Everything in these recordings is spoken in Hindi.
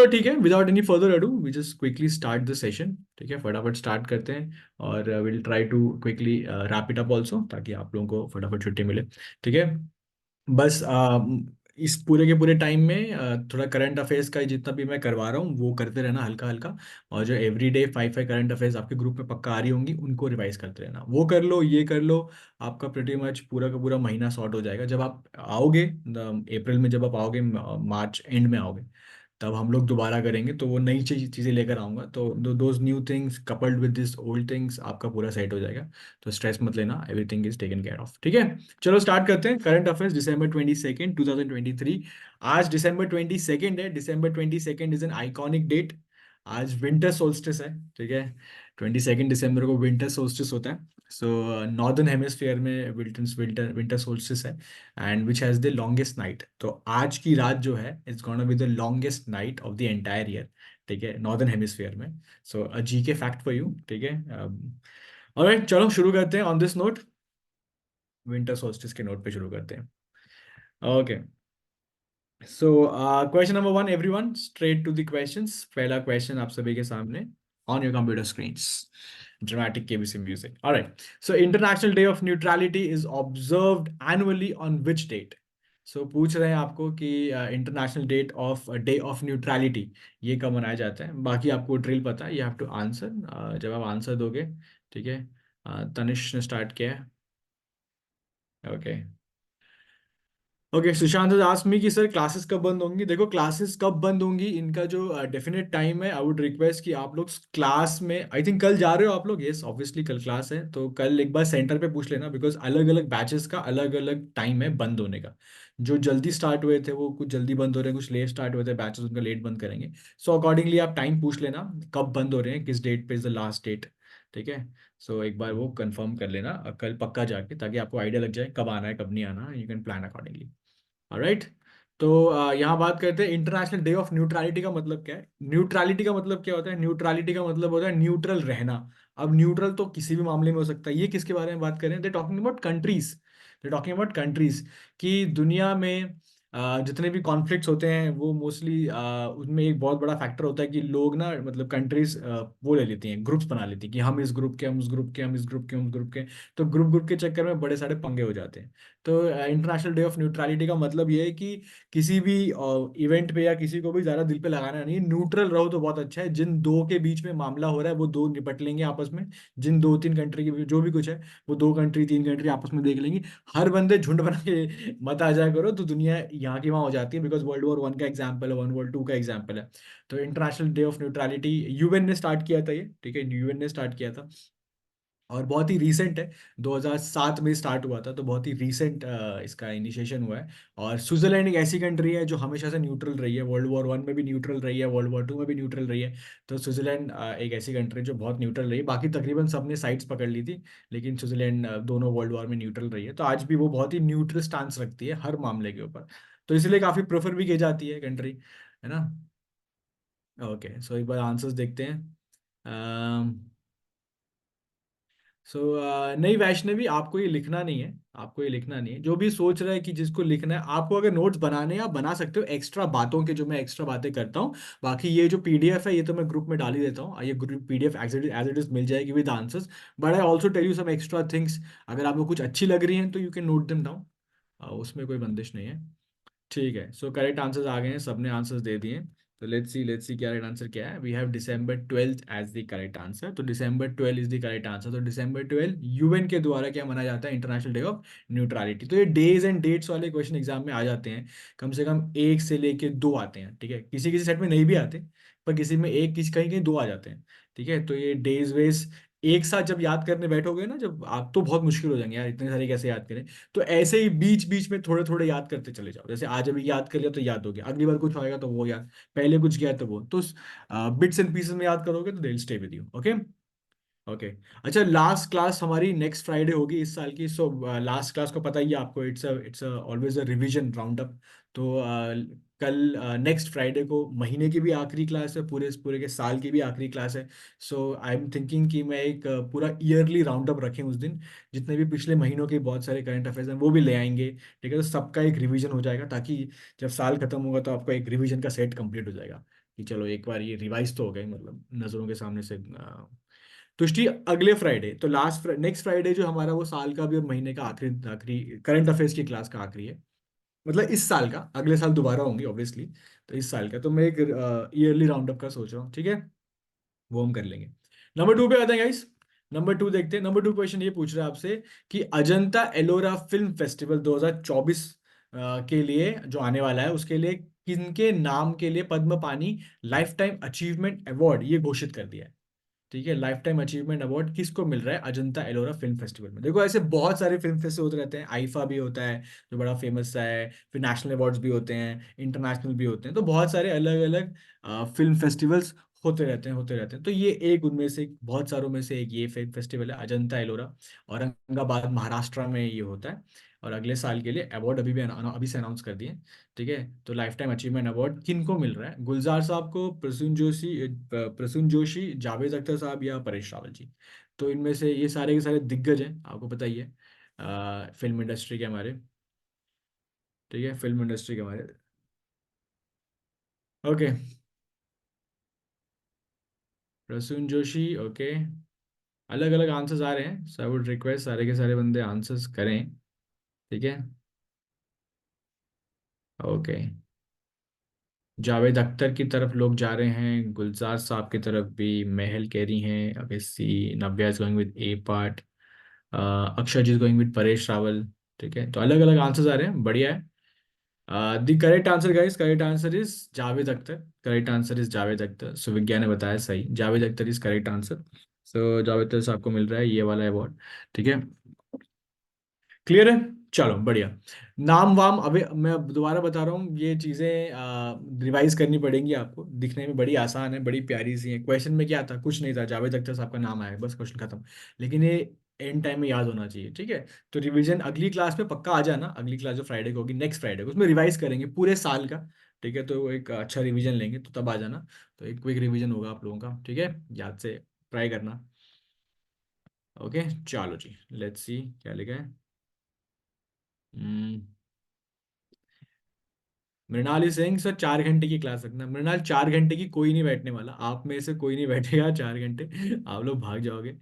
तो ठीक है, without any further ado we just quickly start the session. ठीक है, फटाफट स्टार्ट करते हैं और will try to quickly wrap it up also, ताकि आप लोगों को फटाफट छुट्टी मिले। ठीक है, बस इस पूरे के पूरे टाइम में थोड़ा करंट अफेयर्स का जितना भी मैं करवा रहा हूँ वो करते रहना हल्का हल्का। और जो एवरीडे 5 5 करंट अफेयर्स आपके ग्रुप में पक्का आ रही होंगी उनको रिवाइज करते रहना, वो कर लो ये कर लो। आपका प्रिटी मच पूरा का पूरा महीना सॉर्ट हो जाएगा जब आप आओगे अप्रैल में, जब आप आओगे मार्च एंड में आओगे, तब हम लोग दोबारा करेंगे तो वो नई चीज़ें लेकर आऊँगा, तो those new things coupled with this old things आपका पूरा सेट हो जाएगा। तो स्ट्रेस मत लेना, everything is taken care of. ठीक है, चलो स्टार्ट करते हैं। Current affairs December 22 2023। आज December 22 है। December 22 is an iconic date. आज विंटर सोल्स्टिस है। ठीक है, 22 दिसंबर को विंटर सोल्स्टिस होता है। सो नॉर्दर्न हेमिस्फीयर में विल्टन विंटर विंटर सोल्स्टिस है, and which has the longest night. तो आज की रात जो है it's gonna be the longest night of the entire year. ठीक है, नॉर्दर्न हेमिस्फीयर में। सो अ जी के फैक्ट फॉर यू। ठीक है, ऑलराइट चलो शुरू करते हैं on this note. Winter solstice के नोट पे शुरू करते हैं। Okay, so question number one everyone, straight to the questions. पहला क्वेश्चन आप सभी के सामने on your computer screens. Dramatic KBC music. All right. So International Day of Neutrality is observed annually on which date? So पूछ रहे हैं आपको कि international date of day of neutrality ये कब मनाया जाता है। बाकी आपको ड्रिल पता है, यू हैव टू आंसर जब आप आंसर दोगे। ठीक है, तनिष ने स्टार्ट किया है। Okay, okay, Sushant ask me कि सर क्लासेस कब बंद होंगी। देखो, क्लासेस कब बंद होंगी इनका जो डेफिनेट टाइम है, आई वुड रिक्वेस्ट कि आप लोग क्लास में, आई थिंक कल जा रहे हो आप लोग। यस, ऑब्वियसली कल क्लास है, तो कल एक बार सेंटर पे पूछ लेना, बिकॉज अलग अलग बैचेस का अलग अलग टाइम है बंद होने का। जो जल्दी स्टार्ट हुए थे वो कुछ जल्दी बंद हो रहे हैं, कुछ लेट स्टार्ट हुए थे बैचेस उनका लेट बंद करेंगे। सो अकॉर्डिंगली आप टाइम पूछ लेना कब बंद हो रहे हैं, किस डेट पे इज द लास्ट डेट। ठीक है, सो एक बार वो कंफर्म कर लेना कल पक्का जाके, ताकि आपको आइडिया लग जाए कब आना है कब नहीं आना, you can plan accordingly. Right, तो यहाँ बात करते हैं इंटरनेशनल डे ऑफ न्यूट्रलिटी का मतलब क्या है। न्यूट्रलिटी का मतलब क्या होता है? न्यूट्रलिटी का मतलब होता है न्यूट्रल रहना। अब न्यूट्रल तो किसी भी मामले में हो सकता है। ये किसके बारे में बात करें? They talking about countries. They talking about countries कि दुनिया में जितने भी कॉन्फ्लिक्ट्स होते हैं वो मोस्टली उसमें एक बहुत बड़ा फैक्टर होता है कि लोग ना, मतलब कंट्रीज वो ले लेती हैं, ग्रुप्स बना लेती हैं कि हम इस ग्रुप के, हम उस ग्रुप के, हम इस ग्रुप के, हम उस ग्रुप के। तो ग्रुप ग्रुप के चक्कर में बड़े सारे पंगे हो जाते हैं। तो इंटरनेशनल डे ऑफ न्यूट्रलिटी का मतलब ये है कि किसी भी इवेंट पे या किसी को भी ज्यादा दिल पे लगाना नहीं, न्यूट्रल रहो तो बहुत अच्छा है। जिन दो के बीच में मामला हो रहा है वो दो निपट लेंगे आपस में। जिन दो तीन कंट्री के बीच जो भी कुछ है वो दो कंट्री तीन कंट्री आपस में देख लेंगी। हर बंदे झुंड बना के मत आ जाया करो, तो दुनिया यहाँ की वहाँ हो जाती है। बिकॉज वर्ल्ड वॉर 1 का एग्जाम्पल है, वर्ल्ड वॉर 2 का एग्जाम्पल है। तो international day of neutrality UN ने स्टार्ट किया था ये। ठीक है, यूएन ने स्टार्ट किया था और बहुत ही रीसेंट है। 2007 में स्टार्ट हुआ था, तो बहुत ही रीसेंट इसका इनिशिएशन हुआ है। और स्विट्जरलैंड एक ऐसी कंट्री है जो हमेशा से न्यूट्रल रही है, वर्ल्ड वॉर 1 में भी न्यूट्रल रही है, वर्ल्ड वॉर 2 में भी न्यूट्रल रही है। तो स्विट्जरलैंड एक ऐसी कंट्री जो बहुत न्यूट्रल रही है। बाकी तकरीबन सबने साइड्स पकड़ ली थी, लेकिन स्विट्जरलैंड दोनों वर्ल्ड वॉर में न्यूट्रल रही है। तो आज भी वो बहुत ही न्यूट्रल स्टांस रखती है हर मामले के ऊपर। तो इसलिए काफ़ी प्रेफर भी की जाती है कंट्री, है ना। ओके, सो एक बार आंसर्स देखते हैं। सो नहीं वैष्णवी, आपको ये लिखना नहीं है। आपको ये लिखना नहीं है। जो भी सोच रहा है कि जिसको लिखना है, आपको अगर नोट्स बनाने हैं आप बना सकते हो, एक्स्ट्रा बातों के जो मैं एक्स्ट्रा बातें करता हूँ। बाकी ये जो पीडीएफ है ये तो मैं ग्रुप में डाल ही देता हूँ। ये group PDF as it is मिल जाएगी with answers. But I also tell you some extra things. अगर आपको कुछ अच्छी लग रही हैं तो you can note them down, उसमें कोई बंदिश नहीं है। ठीक है, सो करेक्ट आंसर्स आ गए हैं, सबने आंसर्स दे दिए। तो लेट्स सी क्या राइट आंसर क्या है। We have December 12 as the correct answer. तो December 12 is the correct answer. तो December 12 यूएन के द्वारा क्या मनाया जाता है? International day of neutrality. तो ये डेज एंड डेट्स वाले क्वेश्चन एग्जाम में आ जाते हैं। कम से कम एक से लेके दो आते हैं। ठीक है, किसी किसी सेट में नहीं भी आते, पर किसी में एक, किसी कहीं कहीं दो आ जाते हैं। ठीक है, तो ये डेज वेज एक साथ जब याद करने बैठोगे ना, जब आप, तो बहुत मुश्किल हो जाएंगे यार, इतने सारे कैसे याद करें। तो ऐसे ही बीच बीच में थोड़े थोड़े याद करते चले जाओ। जैसे आज अभी याद कर लिया तो याद हो गया, अगली बार कुछ आएगा तो वो याद, पहले कुछ गया तो वो, तो बिट्स एंड पीसेस में याद करोगे तो they will stay with you. Okay, okay. अच्छा, लास्ट क्लास हमारी नेक्स्ट फ्राइडे होगी इस साल की। सो लास्ट क्लास को पता ही है आपको, it's always a revision round up. तो कल नेक्स्ट फ्राइडे को महीने की भी आखिरी क्लास है, पूरे पूरे के साल की भी आखिरी क्लास है। सो आई एम थिंकिंग कि मैं एक पूरा ईयरली राउंड अप रखें उस दिन। जितने भी पिछले महीनों के बहुत सारे करंट अफेयर्स हैं वो भी ले आएंगे। ठीक है, तो सबका एक रिवीजन हो जाएगा, ताकि जब साल खत्म होगा तो आपका एक रिवीजन का सेट कंप्लीट हो जाएगा। कि चलो एक बार ये रिवाइज तो हो गए, मतलब नज़रों के सामने से तुष्टि अगले फ्राइडे, तो नेक्स्ट फ्राइडे जो हमारा वो साल का भी और महीने का आखिरी आखिरी करंट अफेयर्स की क्लास का आखिरी है, मतलब इस साल का, अगले साल दोबारा होंगी ऑब्वियसली। तो इस साल का तो मैं एक ईयरली राउंड अप का सोच रहा हूँ, ठीक है, वो हम कर लेंगे। नंबर 2 पे आते हैं गाइस। नंबर 2 देखते हैं। नंबर 2 क्वेश्चन ये पूछ रहा है आपसे कि अजंता एलोरा फिल्म फेस्टिवल 2024 के लिए जो आने वाला है उसके लिए किनके नाम के लिए पद्म पानी लाइफ टाइम अचीवमेंट अवार्ड ये घोषित कर दिया है। ठीक है, लाइफ टाइम अचीवमेंट अवार्ड किसको मिल रहा है अजंता एलोरा फिल्म फेस्टिवल में। देखो ऐसे बहुत सारे फिल्म फेस्टिवल होते रहते हैं, आईफा भी होता है जो बड़ा फेमस सा है, फिर नेशनल अवार्ड्स भी होते हैं, इंटरनेशनल भी होते हैं, तो बहुत सारे अलग अलग फिल्म फेस्टिवल्स होते रहते हैं। तो ये एक उनमें से बहुत सारों में से एक ये फिल्म फेस्टिवल है अजंता एलोरा, औरंगाबाद महाराष्ट्र में ये होता है। और अगले साल के लिए अवार्ड अभी से अनाउंस कर दिए। ठीक है, तो लाइफ टाइम अचीवमेंट अवार्ड किनको मिल रहा है, गुलजार साहब को, प्रसून जोशी, जावेद अख्तर साहब या परेश रावल जी। तो इनमें से ये सारे के सारे दिग्गज हैं, आपको पता ही है, फिल्म इंडस्ट्री के हमारे। ठीक है, फिल्म इंडस्ट्री के हमारे। Okay, Prasoon Joshi, okay. अलग अलग आंसर्स आ रहे हैं, सो आई वुड रिक्वेस्ट सारे के सारे बंदे आंसर्स करें। ठीक है, ओके। जावेद अख्तर की तरफ लोग जा रहे हैं, गुलजार साहब की तरफ भी, महल कह रही हैं, अगस्सी, Navya is going with a part, Akshay ji is going with Paresh Rawal. ठीक है, तो अलग अलग आंसर्स आ रहे हैं, बढ़िया है। The correct answer guys, correct answer is Javed Akhtar. Correct answer is Javed Akhtar, Suvigya ने बताया सही, Javed Akhtar is correct answer. So Javed Akhtar साहब को मिल रहा है ये वाला अवार्ड। ठीक है, क्लियर है। चलो बढ़िया। नाम वाम अबे मैं अब दोबारा बता रहा हूँ, ये चीज़ें रिवाइज करनी पड़ेंगी आपको, दिखने में बड़ी आसान है, बड़ी प्यारी सी है। क्वेश्चन में क्या था, कुछ नहीं था, जावेद अख्तर साहब का नाम आया बस, क्वेश्चन खत्म। लेकिन ये एंड टाइम में याद होना चाहिए। ठीक है, तो रिवीजन अगली क्लास में पक्का आ जाना, अगली क्लास जो फ्राइडे को होगी, नेक्स्ट फ्राइडे को, उसमें रिवाइज करेंगे पूरे साल का। ठीक है, तो एक अच्छा रिवीजन लेंगे, तो तब आ जाना। तो एक क्विक रिवीजन होगा आप लोगों का, ठीक है, याद से ट्राई करना। ओके, चलो जी, लेट्स सी क्या लिखा है। हम्म, मृणाली सिंह सर 4 घंटे की क्लास रखना। मृणाल 4 घंटे की कोई नहीं बैठने वाला, आप में से कोई नहीं बैठेगा 4 घंटे। आप लोग भाग जाओगे।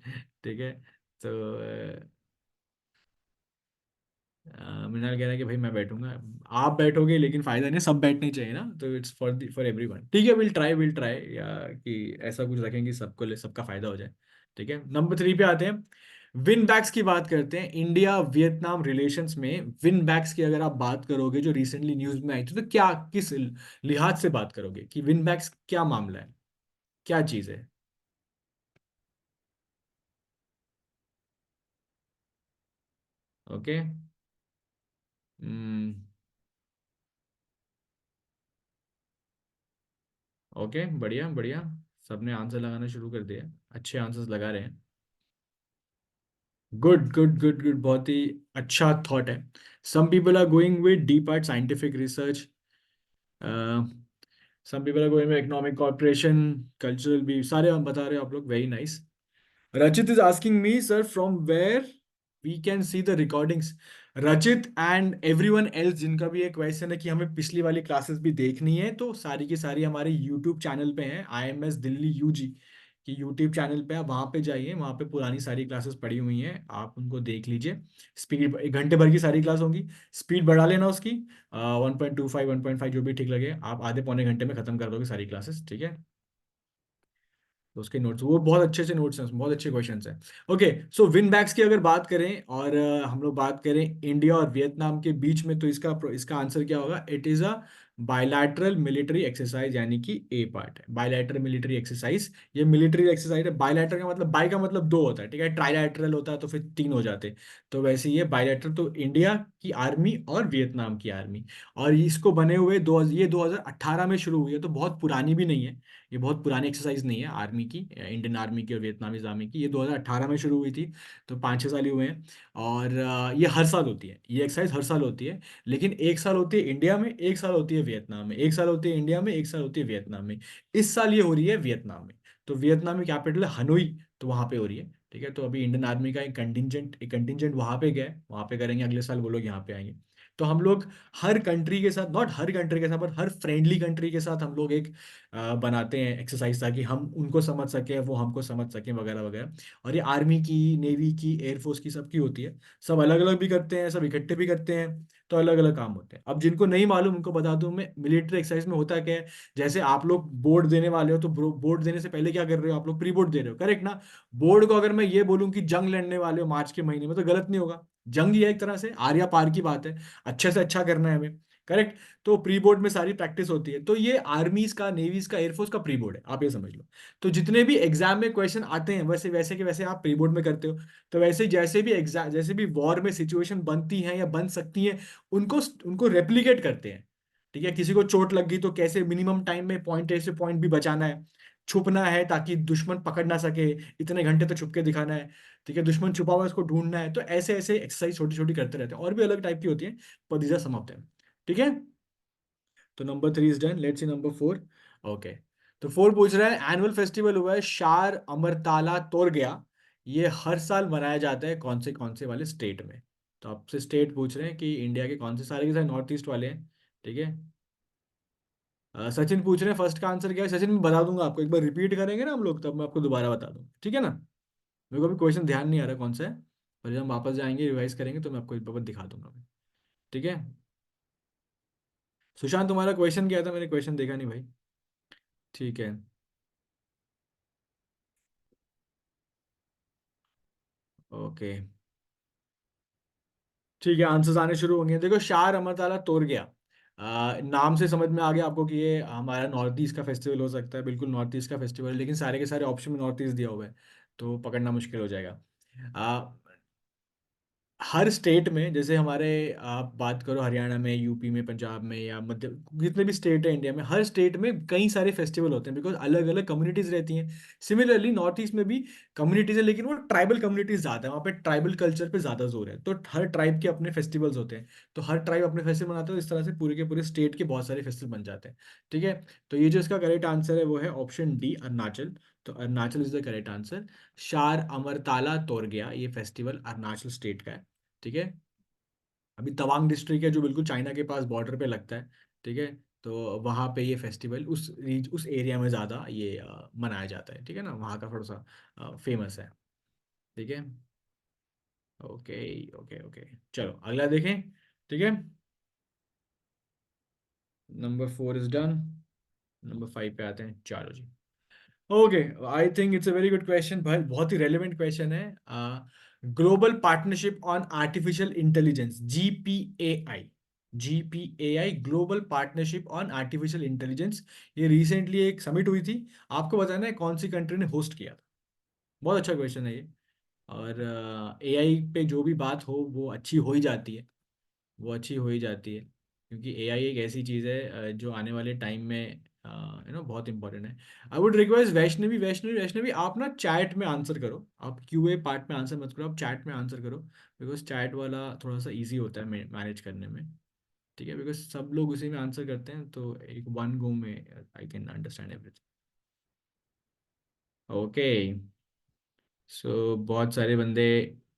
ठीक है, तो मृणाल कह रहा है कि भाई मैं बैठूंगा। आप बैठोगे लेकिन फायदा नहीं, सब बैठने चाहिए ना, तो इट्स फॉर एवरीवन। ठीक है, विल ट्राई या कि ऐसा कुछ रखेंगे सबको सबका फायदा हो जाए। ठीक है, नंबर 3 पे आते हैं। विन बैक्स की बात करते हैं। इंडिया वियतनाम रिलेशंस में विन बैक्स की अगर आप बात करोगे, जो रिसेंटली न्यूज में आई थी, तो क्या किस लिहाज से बात करोगे कि विन बैक्स क्या मामला है, क्या चीज है। ओके, ओके, बढ़िया बढ़िया। सबने आंसर लगाना शुरू कर दिया, अच्छे आंसर्स लगा रहे हैं। गुड गुड गुड गुड, बहुत ही अच्छा थॉट है। Some people are going with deep art scientific research, some people are going with economic corporation, cultural भी, सारे हम बता रहे हो आप लोग, very nice. Rachit is asking me, sir, from where we can see the recordings. रचित एंड एवरीवन एल्स जिनका भी एक क्वेश्चन है कि हमें पिछली वाली क्लासेस भी देखनी है, तो सारी की सारी हमारे यूट्यूब चैनल पे हैं, IMS दिल्ली यूजी की यूट्यूब चैनल पे, आप वहाँ पे जाइए, वहाँ पे पुरानी सारी क्लासेस पड़ी हुई हैं, आप उनको देख लीजिए। स्पीड 1 घंटे भर की सारी क्लास होंगी, स्पीड बढ़ा लेना उसकी, 1.25 1.5 जो भी ठीक लगे, आप आधे पौने घंटे में खत्म कर दोगे सारी क्लासेस। ठीक है, तो उसके नोट्स, वो बहुत अच्छे से नोट्स हैं उसमें, बहुत अच्छे क्वेश्चंस हैं। ओके, सो विन बैक्स की अगर बात करें और हम लोग बात करें इंडिया और वियतनाम के बीच में, तो इसका आंसर क्या होगा, it is a bilateral military exercise, यानी कि ए पार्ट है बायलैटरल मिलिट्री एक्सरसाइज। ये मिलिट्री एक्सरसाइज है, बायलैटरल का मतलब, बाय का मतलब दो होता है, ठीक है, ट्राइलैटरल होता है तो फिर 3 हो जाते। तो वैसे ये बायलैटरल, तो इंडिया की आर्मी और वियतनाम की आर्मी, और इसको बने हुए ये 2018 में शुरू हुई है, तो बहुत पुरानी भी नहीं है। ये बहुत पुरानी एक्सरसाइज नहीं है आर्मी की, इंडियन आर्मी की और वियतनामीज आर्मी की, ये 2018 में शुरू हुई थी, तो 5-6 साल ही हुए हैं। और ये हर साल होती है, ये एक्सरसाइज हर साल होती है, लेकिन एक साल होती है इंडिया में, एक साल होती है वियतनाम में, एक साल होती है इंडिया में, एक साल होती है वियतनाम में। इस साल ये हो रही है वियतनाम में, तो वियतनाम में कैपिटल है हनोई, तो वहां पे हो रही है। ठीक है, तो अभी इंडियन आर्मी का एक कंटिजेंट वहां पे गया है, वहां पे करेंगे, अगले साल वो लोग यहाँ पे आएंगे। तो हम लोग हर कंट्री के साथ, नॉट हर कंट्री के साथ, पर हर फ्रेंडली कंट्री के साथ हम लोग एक बनाते हैं एक्सरसाइज, ताकि हम उनको समझ सकें, वो हमको समझ सकें, वगैरह वगैरह। और ये आर्मी की, नेवी की, एयरफोर्स की, सबकी होती है। सब अलग अलग भी करते हैं, सब इकट्ठे भी करते हैं। तो अलग अलग काम होते हैं। अब जिनको नहीं मालूम उनको बता दूं मैं, मिलिट्री एक्सरसाइज में होता क्या है। जैसे आप लोग बोर्ड देने वाले हो, तो बोर्ड देने से पहले क्या कर रहे हो, आप लोग प्री बोर्ड दे रहे हो, करेक्ट ना। बोर्ड को अगर मैं ये बोलूं कि जंग लड़ने वाले हो मार्च के महीने में, तो गलत नहीं होगा। जंग ही है एक तरह से, आर्या पार की बात है। अच्छे से अच्छा करना है हमें, करेक्ट। तो प्री बोर्ड में सारी प्रैक्टिस होती है। तो ये आर्मीज का, नेवीज का, एयरफोर्स का प्री बोर्ड है, आप ये समझ लो। तो जितने भी एग्जाम में क्वेश्चन आते हैं, वैसे वैसे के वैसे आप प्री बोर्ड में करते हो। तो वैसे जैसे भी एग्जाम, जैसे भी वॉर में सिचुएशन बनती हैं या बन सकती हैं, उनको उनको रेप्लिकेट करते हैं। ठीक है, किसी को चोट लग गई तो कैसे मिनिमम टाइम में पॉइंट ए से पॉइंट बी बचाना है। छुपना है ताकि दुश्मन पकड़ ना सके, इतने घंटे तो छुप के दिखाना है। ठीक है, दुश्मन छुपा हुआ है, उसको ढूंढना है। तो ऐसे ऐसे एक्सरसाइज छोटी छोटी करते रहते हैं, और भी अलग टाइप की होती है, पर these are some of them. ठीक है, तो number 3 is done. Let's see number 4। Okay, तो 4 पूछ रहा है, एनुअल फेस्टिवल हुआ है शार अमरताला तोर गया, ये हर साल मनाया जाता है कौन से वाले स्टेट में। तो आपसे स्टेट पूछ रहे हैं कि इंडिया के कौन से, सारे के सारे नॉर्थ ईस्ट वाले हैं। ठीक है। सचिन पूछ रहे हैं फर्स्ट का आंसर क्या है। सचिन मैं बता दूंगा आपको, एक बार रिपीट करेंगे ना हम लोग, तब मैं आपको दोबारा बता दूंगा, ठीक है ना। मेरे को अभी क्वेश्चन ध्यान नहीं आ रहा कौन सा है, और जब हम वापस जाएंगे रिवाइज करेंगे तो मैं आपको एक बार दिखा दूंगा मैं। ठीक है। सुशांत तुम्हारा क्वेश्चन क्या था, मैंने क्वेश्चन देखा नहीं भाई। ठीक है। ओके, ठीक है, आंसर्स आने शुरू होंगे। देखो, शार अमरताला तोड़ गया, नाम से समझ में आ गया आपको कि ये हमारा नॉर्थ ईस्ट का फेस्टिवल हो सकता है। बिल्कुल नॉर्थ ईस्ट का फेस्टिवल है, लेकिन सारे के सारे ऑप्शन में नॉर्थ ईस्ट दिया हुआ है, तो पकड़ना मुश्किल हो जाएगा। हर स्टेट में, जैसे हमारे, आप बात करो हरियाणा में, यूपी में, पंजाब में, या मध्य, जितने भी स्टेट है इंडिया में, हर स्टेट में कई सारे फेस्टिवल होते हैं, बिकॉज अलग अलग कम्युनिटीज रहती हैं। सिमिलरली नॉर्थ ईस्ट में भी कम्युनिटीज है, लेकिन वो ट्राइबल कम्युनिटीज ज़्यादा है, वहाँ पे ट्राइबल कल्चर पे ज़्यादा जोर है। तो हर ट्राइब के अपने फेस्टिवल्स होते हैं, तो हर ट्राइब अपने फेस्टिवल मनाते हैं, तो इस तरह से पूरे के पूरे स्टेट के बहुत सारे फेस्टिवल बन जाते हैं। ठीक है, तो ये जो इसका करेक्ट आंसर है वो है ऑप्शन डी, अरुणाचल। तो Arunachal is the correct answer. शार अमरताला तोरगया, ये फेस्टिवल अरुणाचल स्टेट का है। ठीक है, अभी तवांग डिस्ट्रिक्ट है जो बिल्कुल चाइना के पास बॉर्डर पे लगता है। ठीक है, तो वहाँ पे ये फेस्टिवल उस एरिया में ज़्यादा ये मनाया जाता है। ठीक है ना, वहाँ का थोड़ा सा फेमस है। ठीक है। ओके ओके ओके, चलो अगला देखें। ठीक है, नंबर 4 इज डन। नंबर 5 पे आते हैं, चलो जी। Okay, I think it's a very good question भाई, बहुत ही रेलिवेंट क्वेश्चन है। Global partnership on artificial intelligence, GPAI, GPAI, global partnership on artificial intelligence, ये रिसेंटली एक समिट हुई थी। आपको बताना है कौन सी कंट्री ने होस्ट किया था। बहुत अच्छा क्वेश्चन है ये। और AI पे जो भी बात हो वो अच्छी हो ही जाती है, वो अच्छी हो ही जाती है, क्योंकि AI एक ऐसी चीज़ है जो आने वाले टाइम में बहुत इंपॉर्टेंट है। I would request Vaishnavi, Vaishnavi आप ना चैट में आंसर करो, आप QA पार्ट में आंसर मत करो, आप चैट में आंसर करो, बिकॉज चैट वाला थोड़ा सा इजी होता है मैनेज करने में। ठीक है, बिकॉज सब लोग उसी में आंसर करते हैं, तो एक वन गो में I can understand everything. Okay, so बहुत सारे बंदे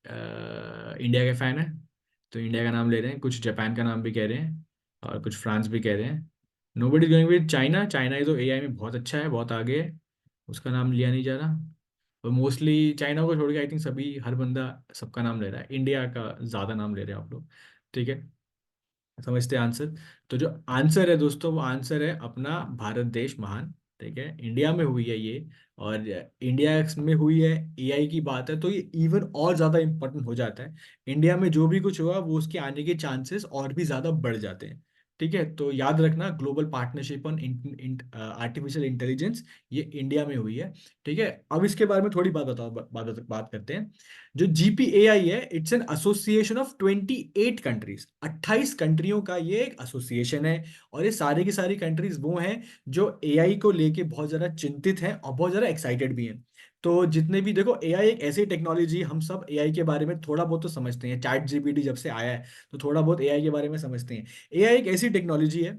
इंडिया के फैन हैं, तो इंडिया का नाम ले रहे हैं, कुछ जापान का नाम भी कह रहे हैं, और कुछ फ्रांस भी कह रहे हैं। Nobody going with China, China ही तो AI में बहुत अच्छा है, बहुत आगे है, उसका नाम लिया नहीं जा रहा। और मोस्टली चाइना को छोड़ के आई थिंक सभी, हर बंदा सबका नाम ले रहा है, इंडिया का ज़्यादा नाम ले रहे हैं आप लोग। ठीक है, समझते हैं आंसर। तो जो आंसर है दोस्तों, वो आंसर है अपना भारत देश महान। ठीक है, इंडिया में हुई है ये, और इंडिया में हुई है, AI की बात है, तो ये इवन और ज़्यादा इंपॉर्टेंट हो जाता है। इंडिया में जो भी कुछ हुआ, वो उसके आने के चांसेस और भी ज़्यादा बढ़ जाते हैं। ठीक है, तो याद रखना, global partnership on artificial intelligence, ये इंडिया में हुई है। ठीक है, अब इसके बारे में थोड़ी बात बताओ, बात करते हैं। जो GPAI है, it's an association of 28 countries, 28 कंट्रियों का ये एक एसोसिएशन है। और ये सारी की सारी कंट्रीज वो हैं जो AI को लेके बहुत ज़्यादा चिंतित हैं और बहुत ज़्यादा एक्साइटेड भी हैं। तो जितने भी, देखो, AI एक ऐसी टेक्नोलॉजी, हम सब AI के बारे में थोड़ा बहुत तो समझते हैं, ChatGPT जब से आया है तो थोड़ा बहुत AI के बारे में समझते हैं। AI एक ऐसी टेक्नोलॉजी है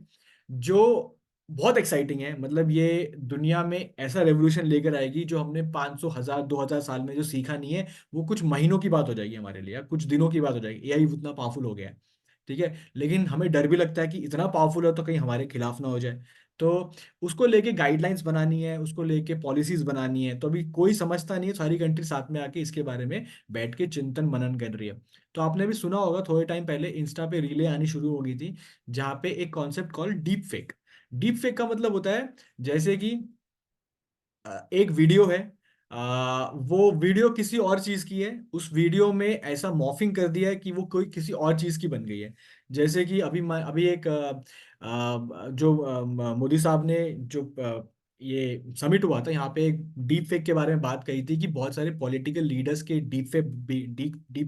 जो बहुत एक्साइटिंग है, मतलब ये दुनिया में ऐसा रेवोल्यूशन लेकर आएगी, जो हमने 500, 1000, 2000 साल में जो सीखा नहीं है, वो कुछ महीनों की बात हो जाएगी हमारे लिए, या कुछ दिनों की बात हो जाएगी। AI उतना पावरफुल हो गया है। ठीक है, लेकिन हमें डर भी लगता है कि इतना पावरफुल है तो कहीं हमारे खिलाफ ना हो जाए। तो उसको लेके गाइडलाइंस बनानी है, उसको लेके पॉलिसीज बनानी है, तो अभी कोई समझता नहीं है, सारी कंट्री साथ में आके इसके बारे में बैठ के चिंतन मनन कर रही है। तो आपने भी सुना होगा, थोड़े टाइम पहले इंस्टा पे रीलें आनी शुरू हो गई थी, जहाँ पे एक concept call deep fake. Deep fake का मतलब होता है, जैसे कि एक वीडियो है, वो वीडियो किसी और चीज की है, उस वीडियो में ऐसा मॉर्फिंग कर दिया है कि वो कोई किसी और चीज की बन गई है। जैसे कि अभी एक जो मोदी साहब ने जो ये समिट हुआ था, यहाँ पे एक डीप फेक के बारे में बात कही थी कि बहुत सारे पॉलिटिकल लीडर्स के डीप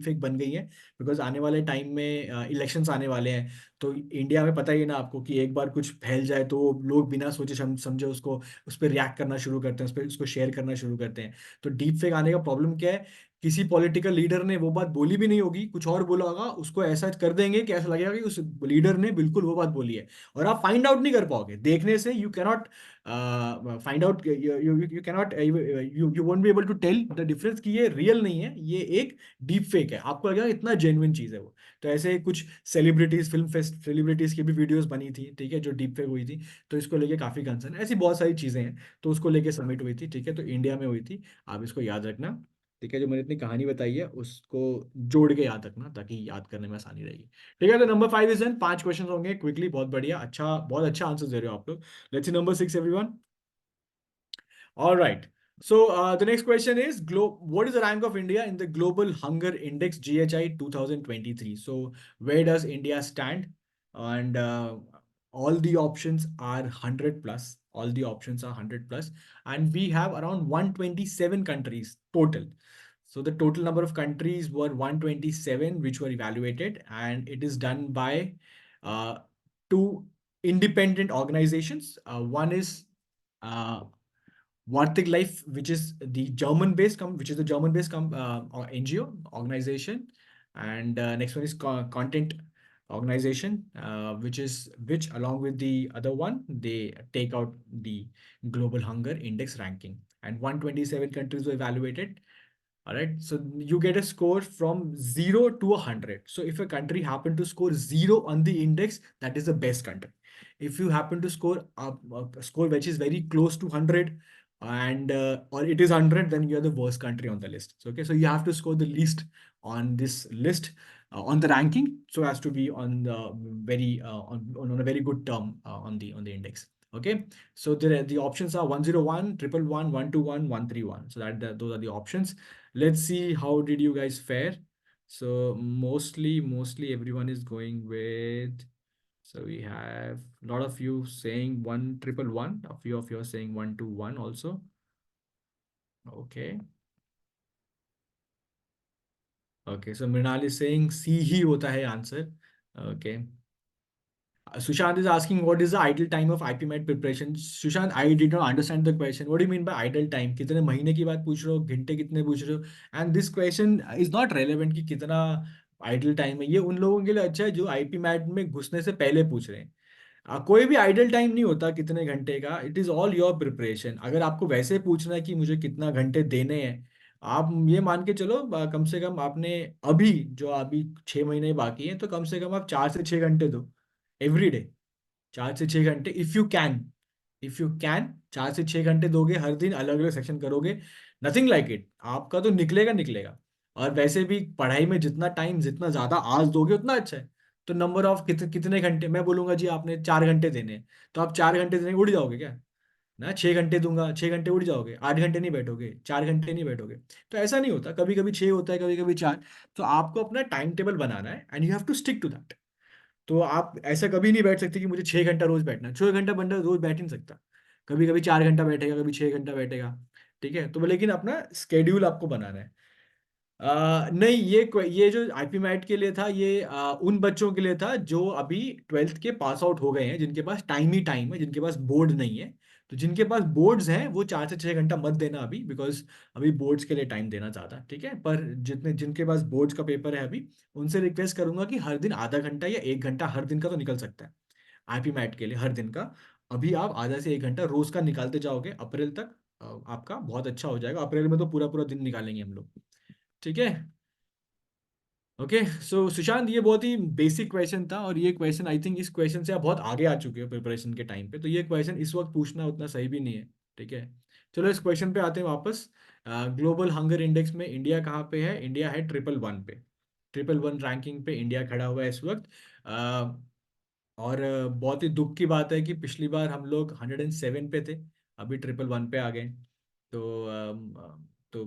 फेक बन गई है, बिकॉज आने वाले टाइम में इलेक्शंस आने वाले हैं। तो इंडिया में पता ही है ना आपको कि एक बार कुछ फैल जाए तो लोग बिना सोचे समझे उसको, उस पर रिएक्ट करना शुरू करते हैं, उस पर उसको शेयर करना शुरू करते हैं। तो डीप फेक आने का प्रॉब्लम क्या है, किसी पॉलिटिकल लीडर ने वो बात बोली भी नहीं होगी, कुछ और बोला होगा, उसको ऐसा कर देंगे कि ऐसा लगेगा कि उस लीडर ने बिल्कुल वो बात बोली है। और आप फाइंड आउट नहीं कर पाओगे देखने से, you cannot find out, you cannot, you won't be able to tell the difference कि ये रियल नहीं है, ये एक डीप फेक है। आपको लगेगा इतना जेन्युइन चीज है वो। तो ऐसे कुछ सेलिब्रिटीज, फिल्म फेस्ट सेलिब्रिटीज की भी वीडियोस बनी थी, ठीक है, जो डीप फेक हुई थी। तो इसको लेके काफी कंसर्न, ऐसी बहुत सारी चीजें हैं। तो उसको लेके समिट हुई थी, ठीक है, तो इंडिया में हुई थी। आप इसको याद रखना, ठीक है, जो मैंने इतनी कहानी बताई है उसको जोड़ के याद रखना, ताकि याद करने में आसानी रहेगी। ठीक है, तो नंबर 5 इज डन, 5 क्वेश्चन होंगे क्विकली, बहुत बढ़िया, अच्छा, बहुत अच्छा आंसर दे रहे हो आप लोग। Let's see number 6 everyone. All right. So the next question is, what is the rank of India in the Global Hunger Index GHI 2023? So where does India stand? And all the options are 100 plus. All the options are 100 plus. And we have around 127 countries total. So the total number of countries were 127, which were evaluated, and it is done by uh, two independent organizations. One is uh, Wartig Life, which is the German-based NGO organization, and next one is Content Organization, which along with the other one, they take out the Global Hunger Index ranking, and 127 countries were evaluated. All right, so you get a score from 0 to 100. So if a country happen to score 0 on the index, that is the best country. If you happen to score a score which is very close to 100, and or it is 100, then you are the worst country on the list. So okay, so you have to score the least on this list, on the ranking, so as to be on the very on a very good term on the index. Okay, so the options are 101, 111, 121, 131. So those are the options. Let's see how did you guys fare. So mostly everyone is going with, so we have a lot of you saying 111, a few of you are saying 121 also. Okay. Okay, so Mrinal is saying C ही होता है answer. Okay. Sushant is asking what is the idle time of IPMAT preparation. Sushant, I did not understand the question. What do you mean by idle time? कितने महीने की बात पूछ रहे हो, घंटे कितने पूछ रहे हो? And this question is not relevant कि कितना idle time है। ये उन लोगों के लिए अच्छा है जो IPMAT में घुसने से पहले पूछ रहे हैं। कोई भी आइडल टाइम नहीं होता कितने घंटे का, it is all your preparation. अगर आपको वैसे पूछना है कि मुझे कितना घंटे देने हैं, आप ये मान के चलो, कम से कम आपने अभी 6 महीने बाकी हैं, तो कम से कम आप 4 से 6 घंटे दो एवरी डे। 4 से 6 घंटे, इफ यू कैन 4 से 6 घंटे दोगे, हर दिन अलग अलग सेक्शन करोगे, नथिंग लाइक इट, आपका तो निकलेगा निकलेगा। और वैसे भी पढ़ाई में जितना टाइम, जितना ज्यादा आज दोगे उतना अच्छा है। तो नंबर ऑफ कितने घंटे, मैं बोलूंगा जी आपने 4 घंटे देने हैं, तो आप 4 घंटे देने उड़ जाओगे क्या? ना, 6 घंटे दूंगा, 6 घंटे उड़ जाओगे, 8 घंटे नहीं बैठोगे, 4 घंटे नहीं बैठोगे। तो ऐसा नहीं होता, कभी कभी 6 होता है, कभी कभी 4। तो आपको अपना टाइम टेबल बनाना है, and you have to stick to that. तो आप ऐसा कभी नहीं बैठ सकते कि मुझे 6 घंटा रोज बैठना है। 6 घंटा बंदा रोज बैठ ही नहीं सकता, कभी कभी 4 घंटा बैठेगा, कभी 6 घंटा बैठेगा। ठीक है, तो लेकिन अपना स्केड्यूल आपको बनाना है। नहीं, ये जो आईपी मैट के लिए था, ये उन बच्चों के लिए था जो अभी 12th के पास आउट हो गए हैं, जिनके पास टाइम ही टाइम है, जिनके पास बोर्ड नहीं है। तो जिनके पास बोर्ड्स हैं वो 4 से 6 घंटा मत देना अभी, बिकॉज अभी बोर्ड्स के लिए टाइम देना चाहता, ठीक है। पर जिनके पास बोर्ड्स का पेपर है अभी, उनसे रिक्वेस्ट करूंगा कि हर दिन आधा घंटा या 1 घंटा, हर दिन का तो निकल सकता है आईपी मैट के लिए, हर दिन का। अभी आप आधा से 1 घंटा रोज का निकालते जाओगे अप्रैल तक, आपका बहुत अच्छा हो जाएगा। अप्रैल में तो पूरा पूरा दिन निकालेंगे हम लोग, ठीक है। ओके सो सुशांत, ये बहुत ही बेसिक क्वेश्चन था, और ये क्वेश्चन आई थिंक इस क्वेश्चन से आप बहुत आगे आ चुके हो प्रिपरेशन के टाइम पे, तो ये क्वेश्चन इस वक्त पूछना उतना सही भी नहीं है। ठीक है, चलो इस क्वेश्चन पे आते हैं वापस। ग्लोबल हंगर इंडेक्स में इंडिया कहाँ पे है? इंडिया है 111 पे। 111 रैंकिंग पे इंडिया खड़ा हुआ है इस वक्त। और बहुत ही दुख की बात है कि पिछली बार हम लोग 107 पे थे, अभी 111 पे आ गए। तो तो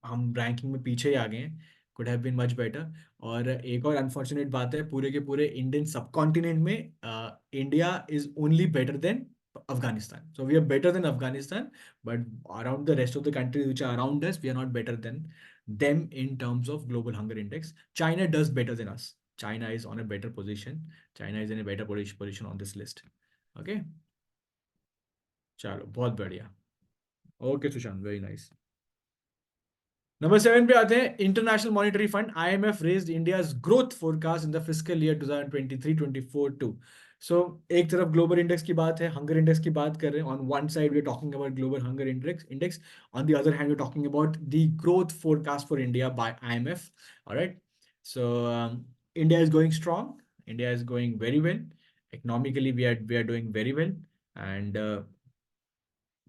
हम रैंकिंग में पीछे ही आ गए हैं। Could have been much better. और एक और अनफॉर्चुनेट बात है, पूरे के पूरे इंडियन सब कॉन्टिनेंट में India is only better than Afghanistan. So we are better than Afghanistan, but around the rest of the countries which are around us, we are not better than them in terms of global hunger index. China does better than us. China is on a better position. China is in a better position on this list. Okay, चलो बहुत बढ़िया। Okay Sushant, very nice. Number 7 पे आते हैं। International monetary fund IMF raised India's growth forecast in the fiscal year 2023-24 to. So एक तरफ ग्लोबल इंडेक्स की बात है, हंगर इंडेक्स की बात कर रहे हैं। On one side we are talking about global hunger index, on the other hand we are talking about the growth forecast for India by IMF। Alright, so India is going strong, India is going very well, economically we are doing very well, and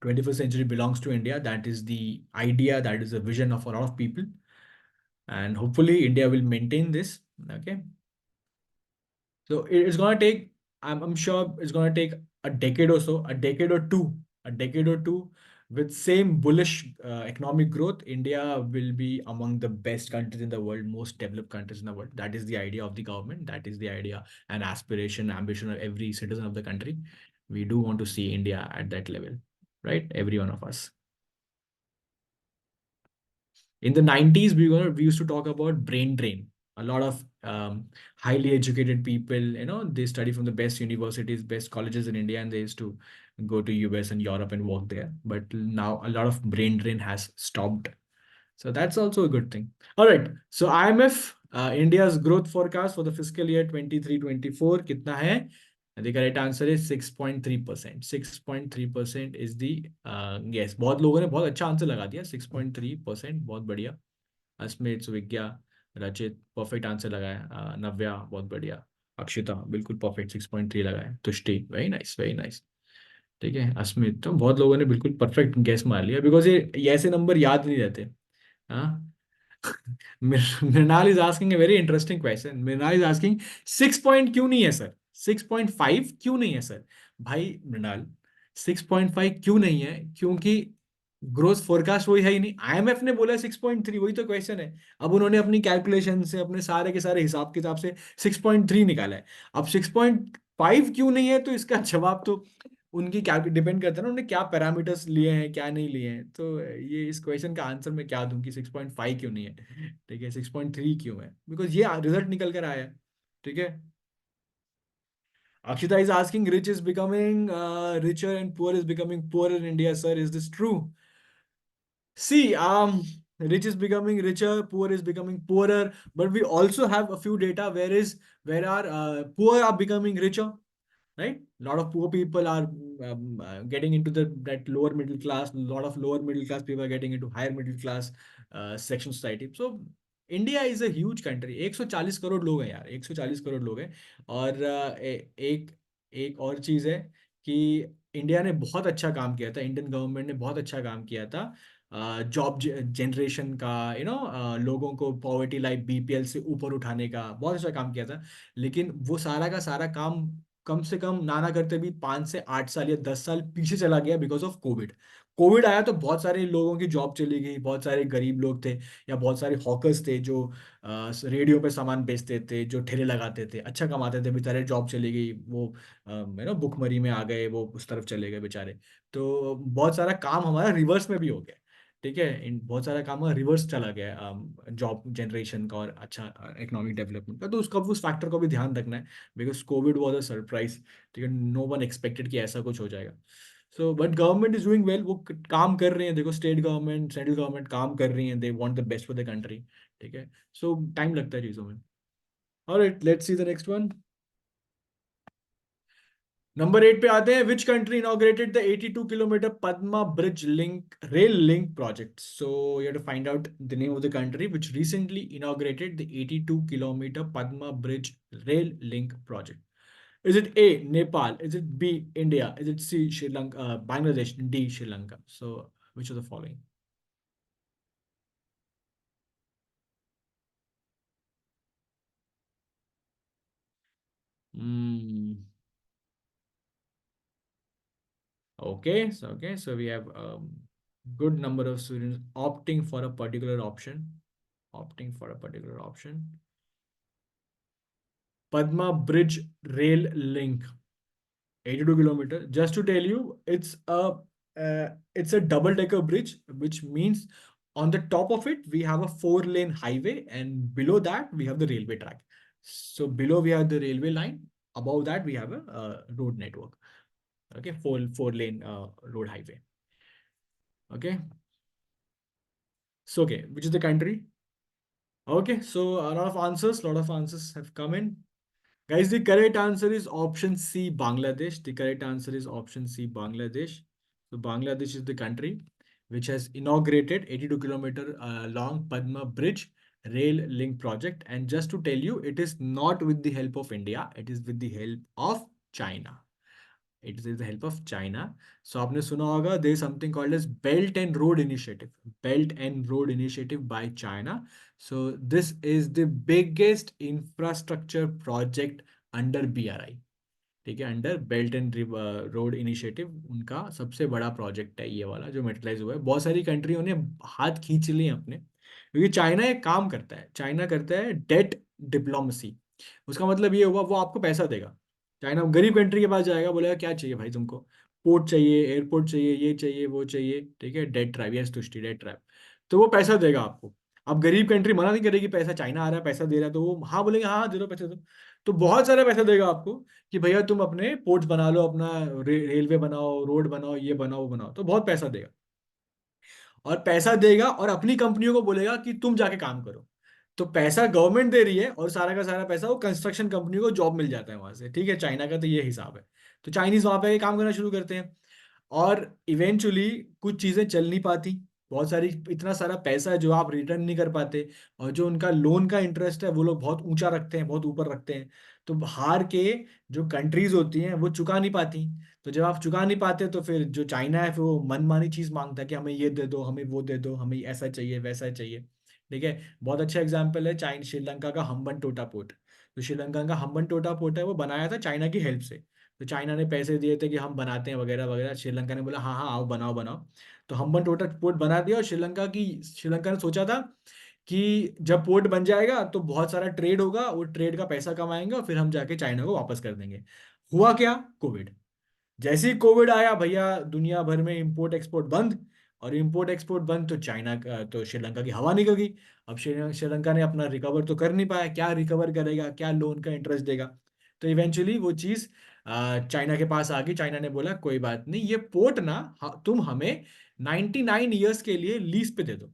21st century belongs to India. That is the idea, that is the vision of a lot of people. And hopefully India will maintain this. Okay. So it's going to take, I'm sure it's going to take a decade or so, a decade or two with same bullish economic growth. India will be among the best countries in the world, most developed countries in the world. That is the idea of the government. That is the idea and aspiration, ambition of every citizen of the country. We do want to see India at that level, right? Every one of us. In the 90s, we used to talk about brain drain. A lot of highly educated people, they study from the best universities, best colleges in India, and they used to go to US and Europe and work there. But now a lot of brain drain has stopped. So that's also a good thing. All right. So IMF, India's growth forecast for the fiscal year 23-24 कितना है? The correct answer is 6.3%. 6.3% is the yes. बहुत लोगों ने बहुत अच्छा आंसर लगा दिया, 6.3%, बहुत बढ़िया। अस्मित, सुविज्ञा, रचित परफेक्ट आंसर लगाया, नव्या बहुत बढ़िया, अक्षिता बिल्कुल परफेक्ट 6.3 लगाया, तुष्टि वेरी नाइस, वेरी नाइस। ठीक है, अस्मित, तो बहुत लोगों ने बिल्कुल परफेक्ट गैस मार लिया, बिकॉज ये ऐसे नंबर याद नहीं रहते। हाँ। Mrinal is asking a very interesting question. Mrinal is asking 6 point क्यों नहीं है सर, 6.5 क्यों नहीं है सर? भाई मृणाल, 6.5 क्यों नहीं है? क्योंकि ग्रोथ फोरकास्ट वही है ही नहीं। IMF ने बोला 6.3, वही तो क्वेश्चन है। अब उन्होंने अपनी कैलकुलेशन से, अपने सारे के सारे हिसाब किताब से 6.3 निकाला है। अब 6.5 क्यों नहीं है, तो इसका जवाब तो उनकी क्या डिपेंड करता है ना, उन्होंने क्या पैरामीटर्स लिए हैं, क्या नहीं लिए हैं। तो ये इस क्वेश्चन का आंसर मैं क्या दूं कि 6.5 क्यों नहीं है? ठीक है, 6.3 क्यों है? बिकॉज ये रिजल्ट निकल कर आया है। ठीक है। Akshita is asking, rich is becoming richer and poor is becoming poorer in India, sir. Is this true? See, rich is becoming richer, poor is becoming poorer, but we also have a few data where our poor are becoming richer, right? A lot of poor people are getting into that lower middle class. A lot of lower middle class people are getting into higher middle class section society. So India is a huge country. 140 crore लोग हैं यार, 140 करोड़ लोग हैं। और एक एक और चीज है कि इंडिया ने बहुत अच्छा काम किया था, इंडियन गवर्नमेंट ने बहुत अच्छा काम किया था जॉब जनरेशन का, लोगों को पॉवर्टी लाइफ BPL से ऊपर उठाने का बहुत अच्छा काम किया था। लेकिन वो सारा का सारा काम कम से कम ना करते भी 5 से 8 साल या 10 साल पीछे चला गया बिकॉज ऑफ कोविड। कोविड आया तो बहुत सारे लोगों की जॉब चली गई, बहुत सारे गरीब लोग थे या बहुत सारे हॉकर्स थे जो रेडियो पे सामान बेचते थे, जो ठेले लगाते थे, अच्छा कमाते थे, बेचारे जॉब चली गई, वो भुखमरी में आ गए, वो उस तरफ चले गए बेचारे। तो बहुत सारा काम हमारा रिवर्स में भी हो गया। ठीक है, इन बहुत सारा काम रिवर्स चला गया जॉब जनरेशन का और अच्छा इकोनॉमिक डेवलपमेंट का। तो उसका उस फैक्टर को भी ध्यान रखना है, because Covid was a surprise. ठीक है, नो वन एक्सपेक्टेड कि ऐसा कुछ हो जाएगा। So but government is doing well, वो काम कर रही है। देखो, स्टेट गवर्नमेंट, सेंट्रल गवर्नमेंट काम कर रही है, they want the best for the country. ठीक है, सो टाइम लगता है चीज़ों में। Alright, let's see the next one. Number 8 पे आते हैं, which country inaugurated the 82 kilometre Padma bridge link rail link project? So you have to find out the name of the country which recently inaugurated the 82 kilometre Padma bridge rail link project. Is it A, Nepal? Is it B, India? Is it C, Sri Lanka, Bangladesh? D, Sri Lanka? So, which of the following? Hmm. Okay, so we have good number of students opting for a particular option. Opting for a particular option. Padma Bridge Rail Link, 82 kilometer. Just to tell you, it's a double decker bridge, which means on the top of it we have a 4 lane highway, and below that we have the railway track. So below we have the railway line, above that we have a road network. Okay, four lane road highway. Okay, so okay, which is the country? Okay, so lot of answers have come in. Guys, the correct answer is option C, Bangladesh. The correct answer is option C, Bangladesh. So Bangladesh is the country which has inaugurated 82 kilometer long Padma Bridge rail link project. And just to tell you, it is not with the help of India. It is with the help of China. It is with the help of China. So आपने सुना होगा there is something called as Belt and Road Initiative. Belt and Road Initiative by China. So this is the biggest infrastructure project under BRI. ठीक है, under belt and road initiative उनका सबसे बड़ा प्रोजेक्ट है ये वाला जो मेटलाइज हुआ है. बहुत सारी कंट्रियों ने हाथ खींच लिए हैं अपने, क्योंकि चाइना एक काम करता है. चाइना करता है डेट डिप्लोमेसी. उसका मतलब ये हुआ वो आपको पैसा देगा. चाइना गरीब कंट्री के पास जाएगा, बोलेगा क्या चाहिए भाई तुमको, पोर्ट चाहिए, एयरपोर्ट चाहिए, ये चाहिए, वो चाहिए, ठीक है, debt trap, yes Tushti debt trap. तो वो पैसा देगा आपको. अब गरीब कंट्री मना नहीं करेगी, पैसा चाइना आ रहा है, पैसा दे रहा है, तो वो हाँ बोलेंगे, हाँ हाँ दे दो पैसे दो. तो बहुत सारा पैसा देगा आपको कि भैया तुम अपने पोर्ट्स बना लो, अपना रेलवे बनाओ, रोड बनाओ, ये बनाओ, वो बनाओ. तो बहुत पैसा देगा. और पैसा देगा और अपनी कंपनियों को बोलेगा कि तुम जाके काम करो. तो पैसा गवर्नमेंट दे रही है और सारा का सारा पैसा वो कंस्ट्रक्शन कंपनी को जॉब मिल जाता है वहां से. ठीक है, चाइना का तो ये हिसाब है. तो चाइनीज वहां पे काम करना शुरू करते हैं. और इवेंचुअली कुछ चीजें चल नहीं पाती. बहुत सारी, इतना सारा पैसा है जो आप रिटर्न नहीं कर पाते. और जो उनका लोन का इंटरेस्ट है वो लोग बहुत ऊंचा रखते हैं, बहुत ऊपर रखते हैं. तो हार के जो कंट्रीज होती हैं वो चुका नहीं पाती. तो जब आप चुका नहीं पाते तो फिर जो चाइना है फिर वो मनमानी चीज मांगता है कि हमें ये दे दो, हमें वो दे दो, हमें ऐसा चाहिए, वैसा चाहिए. ठीक है, बहुत अच्छा एग्जाम्पल है चाइन श्रीलंका का हम्बन टोटा पोर्ट. तो श्रीलंका का हम्बन टोटा पोर्ट है वो बनाया था चाइना की हेल्प से. तो चाइना ने पैसे दिए थे कि हम बनाते हैं वगैरह वगैरह. श्रीलंका ने बोला हाँ हाँ आओ बनाओ बनाओ. तो हम्बन टोटा पोर्ट बना दिया. और श्रीलंका ने सोचा था कि जब पोर्ट बन जाएगा तो बहुत सारा ट्रेड होगा, वो ट्रेड का पैसा कमाएंगे और फिर हम जाके चाइना को वापस कर देंगे. हुआ क्या, कोविड. जैसे ही कोविड आया भैया, दुनिया भर में इंपोर्ट एक्सपोर्ट बंद. और इंपोर्ट एक्सपोर्ट बंद तो तो श्रीलंका की हवा निकल गई. अब श्रीलंका ने अपना रिकवर तो कर नहीं पाया. क्या रिकवर करेगा, क्या लोन का इंटरेस्ट देगा. तो इवेंचुअली वो चीज चाइना के पास आ गई. चाइना ने बोला कोई बात नहीं, ये पोर्ट ना तुम हमें 99 ईयर्स के लिए लीज पे दे दो.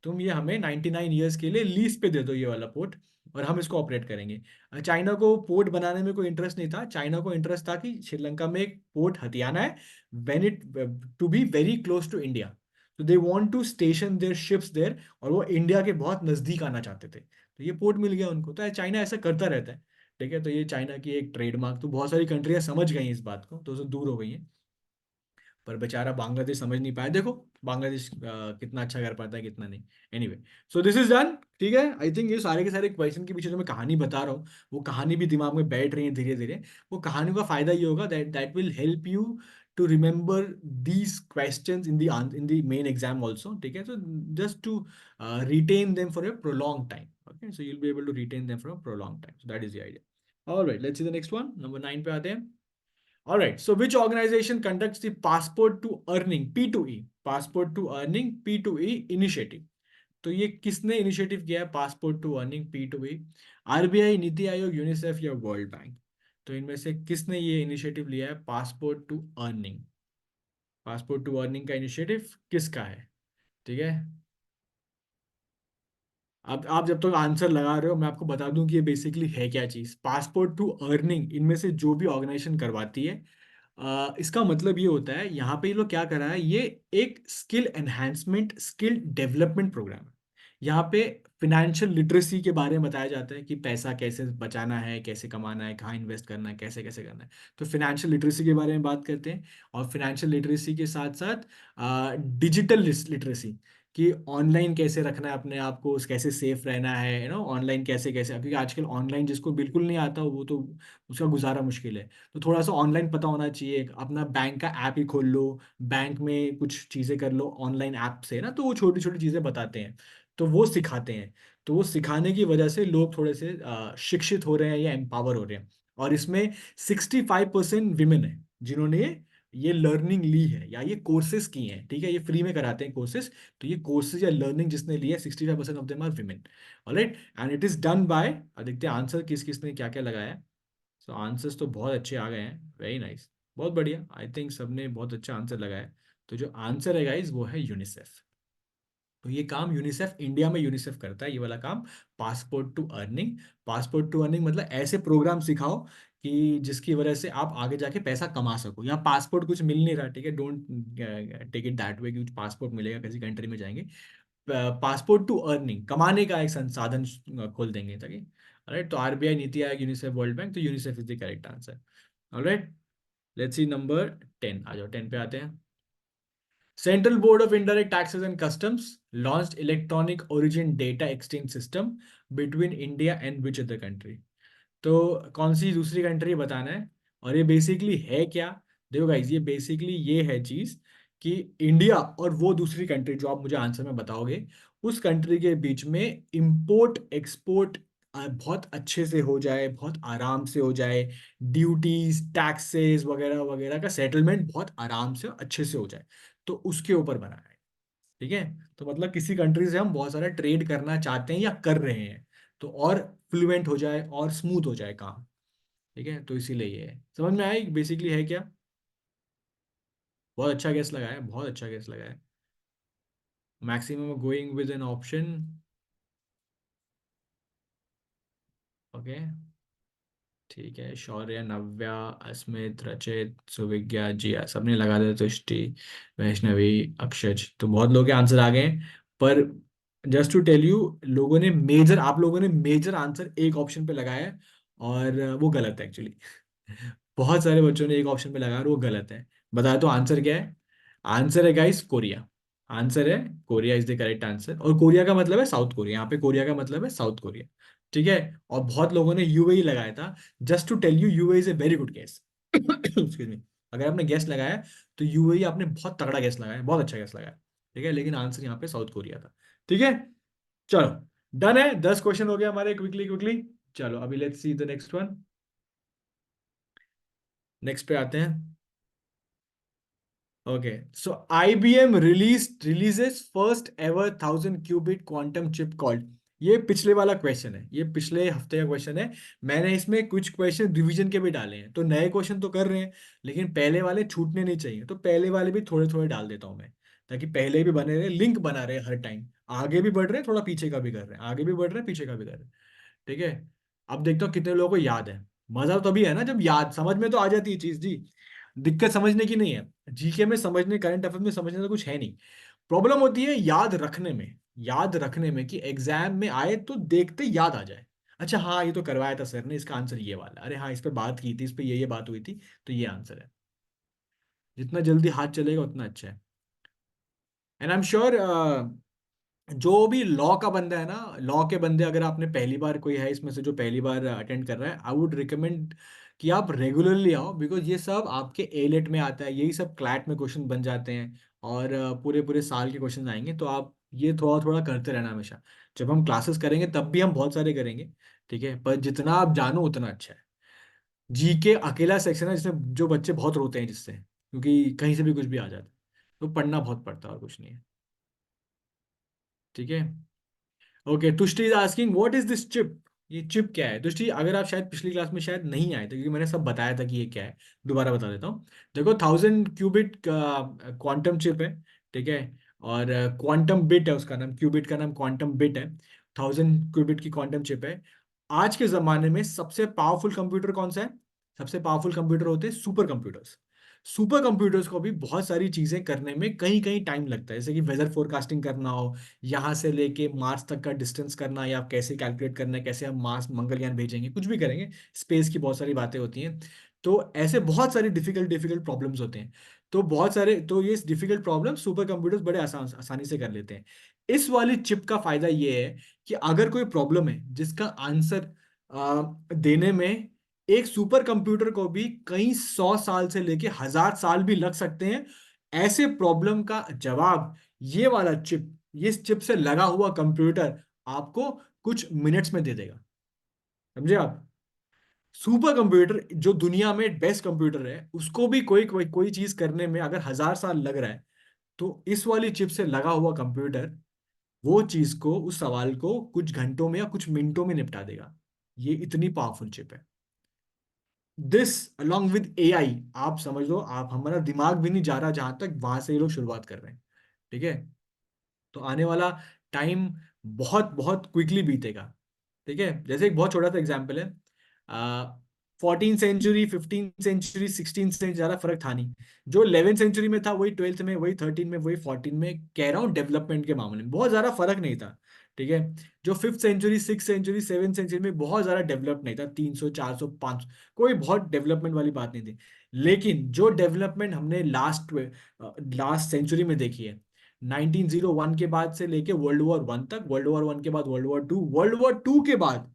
तुम ये हमें 99 ईयर्स के लिए लीज पे दे दो ये वाला पोर्ट, और हम इसको ऑपरेट करेंगे. चाइना को पोर्ट बनाने में कोई इंटरेस्ट नहीं था. चाइना को इंटरेस्ट था कि श्रीलंका में एक पोर्ट हथियाना है, when it to be very close to India. तो they want to station their ships there, और वो इंडिया के बहुत नजदीक आना चाहते थे. तो ये पोर्ट मिल गया उनको. तो चाइना ऐसा करता रहता है. ठीक है, तो ये चाइना की एक ट्रेडमार्क. तो बहुत सारी कंट्रियां समझ गई हैं इस बात को, तो दूर हो गई हैं. पर बेचारा बांग्लादेश समझ नहीं पाया. देखो बांग्लादेश कितना अच्छा कर पाता है, कितना नहीं. Anyway, so this is done. ठीक है, आई थिंक ये सारे के सारे क्वेश्चन के पीछे जो मैं कहानी बता रहा हूँ वो कहानी भी दिमाग में बैठ रही है धीरे धीरे. वो कहानी का फायदा ये होगा that that will help you to remember these questions in the main exam also. ठीक है, so just to retain them for a prolonged time. Okay, so you'll be able to retain them for a prolonged time. So that is the idea. All right, let's see the next one. Number 9 पे आते हैं. All right. So which organization conducts the passport to earning P2E passport to earning P2E initiative? तो ये किसने इनिशिएटिव किया है passport to earning P2E? RBI, NITI Aayog, UNICEF या वर्ल्ड बैंक? तो इनमें से किसने ये इनिशिएटिव लिया है passport to earning? Passport to earning का इनिशिएटिव किसका है? ठीक है, अब आप जब तक आंसर लगा रहे हो, मैं आपको बता दूं कि ये बेसिकली है क्या चीज। पासपोर्ट टू अर्निंग, इनमें से जो भी ऑर्गेनाइजेशन करवाती है, इसका मतलब ये होता है, यहाँ पे ये लोग क्या कर रहा है, ये एक skill enhancement, skill development programme है। यहाँ पे फिनेंशियल लिटरेसी के बारे में बताया जाता है कि पैसा कैसे बचाना है, कैसे कमाना है, कहाँ इन्वेस्ट करना है, कैसे कैसे करना है। तो फिनेंशियल लिटरेसी के बारे में बात करते हैं। और फिनेंशियल लिटरेसी के साथ साथ डिजिटल लिटरेसी, कि ऑनलाइन कैसे रखना है अपने आप को, कैसे सेफ रहना है, ऑनलाइन कैसे कैसे, क्योंकि आजकल ऑनलाइन जिसको बिल्कुल नहीं आता वो तो उसका गुजारा मुश्किल है। तो थोड़ा सा ऑनलाइन पता होना चाहिए, अपना बैंक का ऐप ही खोल लो, बैंक में कुछ चीज़ें कर लो ऑनलाइन ऐप से ना, तो वो छोटी छोटी चीज़ें बताते हैं, तो वो सिखाते हैं। तो वो सिखाने की वजह से लोग थोड़े से शिक्षित हो रहे हैं या एम्पावर हो रहे हैं। और इसमें 65% विमेन है जिन्होंने ये लर्निंग ली है या ये कोर्सेज की हैं, ठीक है, ये फ्री में कराते हैं कोर्सेज। तो ये कोर्सेज या लर्निंग जिसने लिया, 65% of them are women. Alright, and it is done by, देखते हैं आंसर किस किस ने क्या क्या लगाया है। सो आंसर्स तो बहुत अच्छे आ गए हैं, वेरी नाइस, बहुत बढ़िया, आई थिंक सबने बहुत अच्छा आंसर लगाया है। तो जो आंसर है गाइज वो है यूनिसेफ। तो ये काम यूनिसेफ, इंडिया में यूनिसेफ करता है ये वाला काम, passport to earning. Passport to earning मतलब ऐसे प्रोग्राम सिखाओ कि जिसकी वजह से आप आगे जाके पैसा कमा सको। यहाँ पासपोर्ट कुछ मिल नहीं रहा, ठीक है, don't take it that way कि कुछ पासपोर्ट मिलेगा किसी कंट्री में जाएंगे। पासपोर्ट टू अर्निंग, कमाने का एक संसाधन खोल देंगे ताकि। ऑलराइट, तो RBI, NITI Aayog, UNICEF, world bank, तो UNICEF is the correct answer. Alright, let's see number 10, आ जाओ 10 पे आते हैं। Central Board of Indirect Taxes and Customs launched electronic origin data exchange system between India and which other country? तो कौन सी दूसरी कंट्री बताना है। और ये बेसिकली है क्या, देखो गाइज, ये बेसिकली ये है चीज कि इंडिया और वो दूसरी कंट्री जो आप मुझे आंसर में बताओगे, उस कंट्री के बीच में इंपोर्ट एक्सपोर्ट बहुत अच्छे से हो जाए, बहुत आराम से हो जाए, ड्यूटीज टैक्सेस वगैरह वगैरह का सेटलमेंट बहुत आराम से अच्छे से हो जाए, तो उसके ऊपर बना है। ठीक है, तो मतलब किसी कंट्री से हम बहुत सारा ट्रेड करना चाहते हैं या कर रहे हैं, तो और फ्लुएंट हो जाए और स्मूथ हो जाए काम। ठीक है, तो इसीलिए ये है, समझ में आया बेसिकली है क्या। बहुत अच्छा गेस लगाया, बहुत अच्छा गेस लगाया। Maximum going with an option. Okay, ठीक है, शौर्य, नव्या, अस्मित, रचित, सुविज्ञा, जिया, सबने लगा दिया, तुष्टि, वैष्णवी, अक्षज, तो बहुत लोग के आंसर आ गए हैं। पर जस्ट टू टेल यू, लोगों ने मेजर, आप लोगों ने मेजर आंसर एक ऑप्शन पे लगाया है, और वो गलत है एक्चुअली। बहुत सारे बच्चों ने एक ऑप्शन पे लगाया और वो गलत है। बताया तो आंसर क्या है। आंसर है गाइस कोरिया। आंसर है Korea is the correct answer. और कोरिया का मतलब है साउथ कोरिया, यहाँ पे कोरिया का मतलब है साउथ कोरिया। ठीक है, और बहुत लोगों ने यूएई लगाया था। Just to tell you, UAE is a very good guess. Excuse me, अगर आपने गेस लगाया है, तो यूएई आपने बहुत तगड़ा गेस लगाया है, बहुत अच्छा गेस लगाया है। ठीक है, लेकिन आंसर यहाँ पे साउथ कोरिया था। ठीक है, चलो, डन है, 10 क्वेश्चन हो गया हमारे, क्विकली क्विकली। चलो अभी let's see the next one. Next पे आते हैं। Okay, so IBM releases first ever 1000 qubit quantum chip called। ये पिछले वाला क्वेश्चन है, ये पिछले हफ्ते का क्वेश्चन है। मैंने इसमें कुछ क्वेश्चन रिवीजन के भी डाले हैं, तो नए क्वेश्चन तो कर रहे हैं, लेकिन पहले वाले छूटने नहीं चाहिए, तो पहले वाले भी थोड़े थोड़े डाल देता हूँ मैं, ताकि पहले भी बने रहे, लिंक बना रहे हर टाइम। आगे भी बढ़ रहे हैं, थोड़ा पीछे का भी कर रहे हैं, आगे भी बढ़ रहे हैं, पीछे का भी कर रहे हैं। ठीक है, अब देखता हूँ कितने लोगों को याद है। मजा तो तभी है ना जब याद, समझ में तो आ जाती है चीज जी। दिक्कत समझने की नहीं है, जीके में समझने, करंट अफेयर में समझने तो कुछ है नहीं। प्रॉब्लम होती है याद रखने में, याद रखने में कि एग्जाम में आए तो देखते याद आ जाए। अच्छा हाँ, ये तो करवाया था सर ने, इसका आंसर ये वाला, अरे हाँ इस पे बात की थी, इस पे ये बात हुई थी, तो ये आंसर है। जितना जल्दी हाथ चलेगा उतना अच्छा है। एंड आई एम श्योर, जो भी लॉ का बंदा है ना, लॉ के बंदे, अगर आपने पहली बार, कोई है इसमें से जो पहली बार अटेंड कर रहा है, आई वुड रिकमेंड कि आप रेगुलरली आओ, बिकॉज ये सब आपके एलेट में आता है, यही सब क्लैट में क्वेश्चन बन जाते हैं, और पूरे पूरे साल के क्वेश्चन आएंगे, तो आप ये थोड़ा थोड़ा करते रहना हमेशा। जब हम क्लासेस करेंगे तब भी हम बहुत सारे करेंगे, ठीक है, पर जितना आप जानो उतना अच्छा है। जी के अकेला सेक्शन है जिसमें जो बच्चे बहुत रोते हैं जिससे, क्योंकि कहीं से भी कुछ भी आ जाता है, तो पढ़ना बहुत पड़ता है और कुछ नहीं है। ठीक है, okay, Tushti is asking what is this chip. ये चिप क्या है तुष्टि, अगर आप शायद पिछली क्लास में शायद नहीं आए थे, क्योंकि मैंने सब बताया था कि ये क्या है। दोबारा बता देता हूँ। देखो, 1000 क्यूबिट का क्वांटम चिप है, ठीक है, और क्वांटम बिट है उसका नाम, क्यूबिट का नाम क्वांटम बिट है। 1000 क्यूबिट की क्वांटम चिप है। आज के जमाने में सबसे पावरफुल कंप्यूटर कौन सा है? सबसे पावरफुल कंप्यूटर होते हैं सुपर कंप्यूटर्स। सुपर कंप्यूटर्स को भी बहुत सारी चीजें करने में कहीं कहीं टाइम लगता है, जैसे कि वेदर फोरकास्टिंग करना हो, यहाँ से लेके मार्स तक का डिस्टेंस करना, या कैसे कैलकुलेट करना है, कैसे हम मार्स मंगलयान भेजेंगे, कुछ भी करेंगे, स्पेस की बहुत सारी बातें होती हैं। तो ऐसे बहुत सारी डिफिकल्ट डिफिकल्ट प्रॉब्लम्स होते हैं। तो बहुत सारे, तो ये डिफिकल्ट प्रॉब्लम सुपर कंप्यूटर्स बड़े आसानी से कर लेते हैं। इस वाली चिप का फायदा ये है कि अगर कोई प्रॉब्लम है जिसका आंसर देने में एक सुपर कंप्यूटर को भी कई 100 साल से लेके 1000 साल भी लग सकते हैं, ऐसे प्रॉब्लम का जवाब ये वाला चिप, ये इस चिप से लगा हुआ कंप्यूटर आपको कुछ मिनट्स में दे देगा। समझे आप? सुपर कंप्यूटर जो दुनिया में बेस्ट कंप्यूटर है, उसको भी कोई चीज करने में अगर 1000 साल लग रहा है, तो इस वाली चिप से लगा हुआ कंप्यूटर वो चीज को, उस सवाल को कुछ घंटों में या कुछ मिनटों में निपटा देगा। ये इतनी पावरफुल चिप है। दिस अलोंग विद एआई, आप समझ लो, आप, हमारा दिमाग भी नहीं जा रहा जहां तक, वहां से ये लोग शुरुआत कर रहे हैं। ठीक है? तो आने वाला टाइम बहुत बहुत क्विकली बीतेगा। ठीक है? जैसे एक बहुत छोटा सा एग्जाम्पल है, 14th century, 15th century, 16th century, ज्यादा फर्क था नहीं। जो 11th सेंचुरी में था वही 12th में, वही 13 में, वही 14 में, कह रहा हूँ डेवलपमेंट के मामले में बहुत ज्यादा फर्क नहीं था। ठीक है? जो 5th century, 6th century, 7th century में बहुत ज्यादा डेवलप नहीं था, 300, 400, 500, कोई बहुत डेवलपमेंट वाली बात नहीं थी। लेकिन जो डेवलपमेंट हमने लास्ट सेंचुरी में देखी है, 1901 के बाद से लेके वर्ल्ड वॉर 1 तक, वर्ल्ड वॉर 1 के बाद वर्ल्ड वॉर 2, वर्ल्ड वॉर 2 के बाद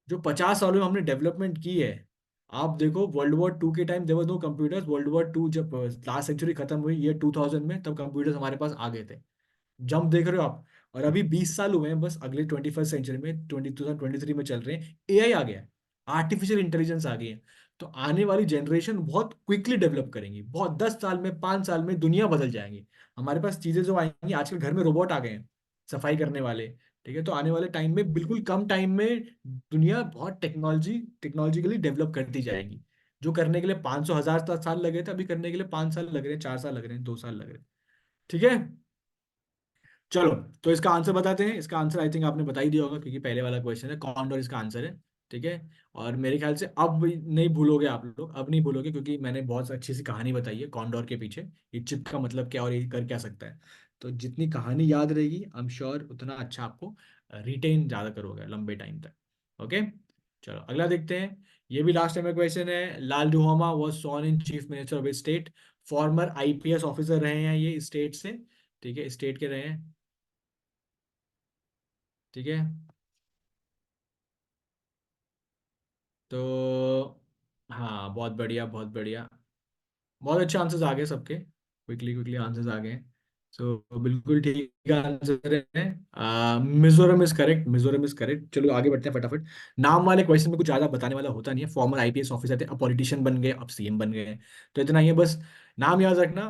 जो 50 सालों में हमने डेवलपमेंट की है, आप देखो, वर्ल्ड वॉर 2 के टाइम देवर नो कंप्यूटर्स, वर्ल्ड वॉर 2 जब लास्ट सेंचुरी खत्म हुई ईयर 2000 में, तब कंप्यूटर्स हमारे पास आ गए थे। जंप देख रहे हो आप? और अभी 20 साल हुए हैं बस, अगले 21st सेंचुरी में, 2023 में चल रहे हैं, एआई आ गया है, आर्टिफिशियल इंटेलिजेंस आ गई है। तो आने वाली जनरेशन बहुत क्विकली डेवलप करेंगी, बहुत 10 साल में, 5 साल में दुनिया बदल जाएंगी। हमारे पास चीजें जो आएंगी, आजकल घर में रोबोट आ गए हैं सफाई करने वाले। ठीक है? तो आने वाले टाइम में बिल्कुल कम टाइम में दुनिया बहुत टेक्नोलॉजिकली डेवलप करती जाएगी। जो करने के लिए 500 1000 साल लगे थे, अभी करने के लिए 5 साल लग रहे हैं, 4 साल लग रहे हैं, 2 साल लग रहे हैं। ठीक है? चलो, तो इसका आंसर बताते हैं। इसका आंसर आई थिंक आपने बता ही दिया होगा, क्योंकि पहले वाला क्वेश्चन है, कॉन्डोर इसका आंसर है। ठीक है? और मेरे ख्याल से अब नहीं भूलोगे आप लोग, अब नहीं भूलोगे, क्योंकि मैंने बहुत अच्छी सी कहानी बताई है कॉन्डोर के पीछे, ये चिप का मतलब क्या और ये कर क्या सकता है। तो जितनी कहानी याद रहेगी, आई एम श्योर उतना अच्छा आपको रिटेन ज़्यादा करोगे लंबे टाइम तक। ओके? चलो अगला देखते हैं। ये भी लास्ट टाइम का क्वेश्चन है। Lalduhoma was sworn in chief minister of state, former IPS officer रहे हैं ये स्टेट से। ठीक है? स्टेट के रहे हैं। ठीक है? तो हाँ, बहुत बढ़िया, बहुत बढ़िया, बहुत अच्छे आंसर्स आ गए सबके, क्विकली क्विकली आंसर्स आ गए। सो बिल्कुल ठीक आंसर है। Mizoram is correct, Mizoram is correct. चलो आगे बढ़ते हैं फटाफट। नाम वाले क्वेश्चन में कुछ ज़्यादा बताने वाला होता नहीं है, फॉर्मर आईपीएस ऑफिसर थे, अब पॉलिटिशियन बन गए, अब सीएम बन गए, तो इतना ही है बस। नाम याद रखना,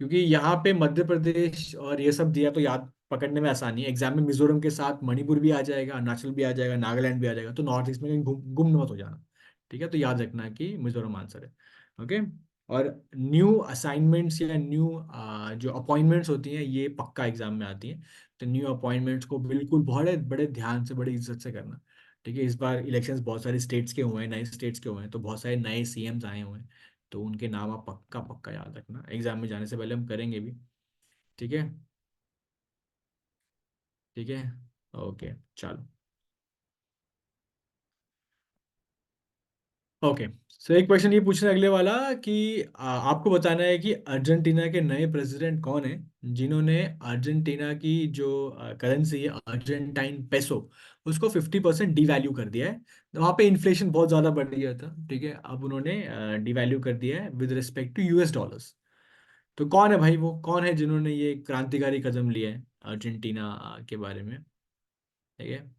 क्योंकि यहाँ पे मध्य प्रदेश और ये सब दिया तो याद पकड़ने में आसानी है। एग्जाम में मिजोरम के साथ मणिपुर भी आ जाएगा, अरुणाचल भी आ जाएगा, नागालैंड भी आ जाएगा, तो नॉर्थ ईस्ट में कहीं गुम मत हो जाना। ठीक है? तो याद रखना कि मिजोरम आंसर है। ओके? और न्यू असाइनमेंट्स या न्यू जो अपॉइंटमेंट्स होती हैं, ये पक्का एग्जाम में आती हैं। तो न्यू अपॉइंटमेंट्स को बिल्कुल बड़े बड़े ध्यान से, बड़े इज्जत से करना। ठीक है? इस बार इलेक्शंस बहुत सारे स्टेट्स के हुए हैं, नए स्टेट्स के हुए हैं, तो बहुत सारे नए सीएम्स आए हुए हैं। तो उनके नाम आप पक्का पक्का याद रखना, एग्जाम में जाने से पहले हम करेंगे भी। ठीक है? ठीक है? ओके, चलो। ओके, सो एक क्वेश्चन ये पूछना है अगले वाला कि आपको बताना है कि अर्जेंटीना के नए प्रेसिडेंट कौन है, जिन्होंने अर्जेंटीना की जो करेंसी है, अर्जेंटाइन पेसो, उसको 50% डिवैल्यू कर दिया है। तो वहाँ पे इन्फ्लेशन बहुत ज़्यादा बढ़ गया था। ठीक है? अब उन्होंने डिवैल्यू कर दिया है with respect to US dollars. तो कौन है भाई, वो कौन है जिन्होंने ये क्रांतिकारी कदम लिया है अर्जेंटीना के बारे में? ठीक है?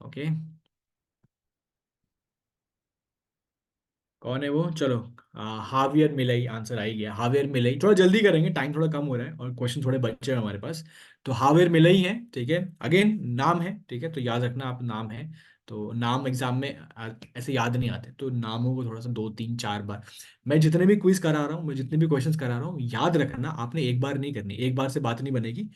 ओके, कौन है वो? चलो, हावियर मिलाई आंसर आ ही गया। हावियर मिलाई, थोड़ा जल्दी करेंगे, टाइम थोड़ा कम हो रहा है और क्वेश्चन थोड़े बच्चे हैं हमारे पास। तो हावियर मिलाई है। ठीक है? अगेन नाम है। ठीक है? तो याद रखना, आप नाम है, तो नाम एग्जाम में ऐसे याद नहीं आते, तो नामों को थोड़ा सा 2 3 4 बार, मैं जितने भी क्विज करा रहा हूँ, मैं जितने भी क्वेश्चंस करा रहा हूँ, याद रखना, आपने एक बार नहीं करनी, एक बार से बात नहीं बनेगी।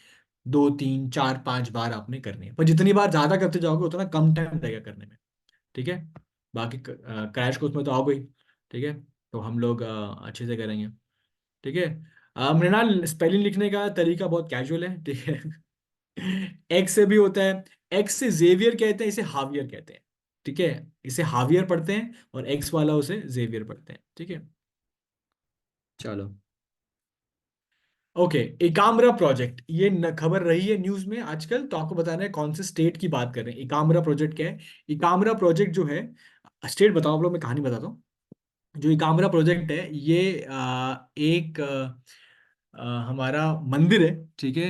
दो तीन चार पांच बार आपने करनी है, पर जितनी बार ज्यादा करते जाओगे उतना कम टाइम लगेगा करने में। ठीक है। बाकी क्रैश कोर्स में तो आओगे ही। ठीक है। तो हम लोग अच्छे से करेंगे। ठीक है। मृणाल, स्पेलिंग लिखने का तरीका बहुत कैजुअल है। ठीक है। एक्स से भी होता है। एक्स से जेवियर कहते हैं, इसे हावियर कहते हैं। ठीक है। इसे हावियर पढ़ते हैं और एक्स वाला उसे जेवियर पढ़ते हैं। ठीक है। चलो। ओके। एकाम्रा प्रोजेक्ट, ये खबर रही है न्यूज में आजकल, तो आपको बताना है कौन से स्टेट की बात कर रहे हैं। एकाम्रा प्रोजेक्ट क्या है? एकाम्रा प्रोजेक्ट जो है, स्टेट बताओ आप लोग, मैं कहानी बताता हूँ। जो एकाम्रा प्रोजेक्ट है ये एक हमारा मंदिर है। ठीक है।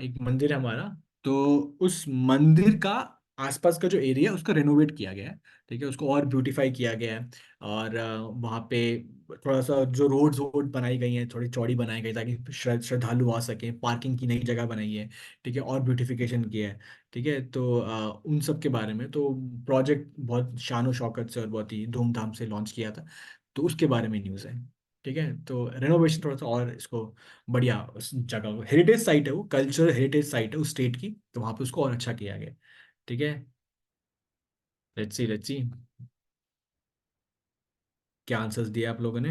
एक मंदिर है हमारा। तो उस मंदिर का आसपास का जो एरिया है उसका रेनोवेट किया गया है। ठीक है। उसको और ब्यूटीफाई किया गया है। और वहाँ पे थोड़ा सा जो रोड्स वोड बनाई गई हैं, थोड़ी चौड़ी बनाई गई ताकि श्रद्धालु आ सकें, पार्किंग की नई जगह बनाई है। ठीक है। और ब्यूटिफिकेशन किया है। ठीक है। तो उन सब के बारे में तो प्रोजेक्ट बहुत शान शौकत से और बहुत ही धूमधाम से लॉन्च किया था। तो उसके बारे में न्यूज़ है। ठीक है। तो रेनोवेशन थोड़ा सा और इसको बढ़िया, उस जगह को, हेरिटेज साइट है वो, कल्चरल हेरिटेज साइट है उस स्टेट की, तो वहाँ पे उसको और अच्छा किया गया। ठीक है। लेट्स सी, लेट्स सी क्या आंसर्स दिए आप लोगों ने।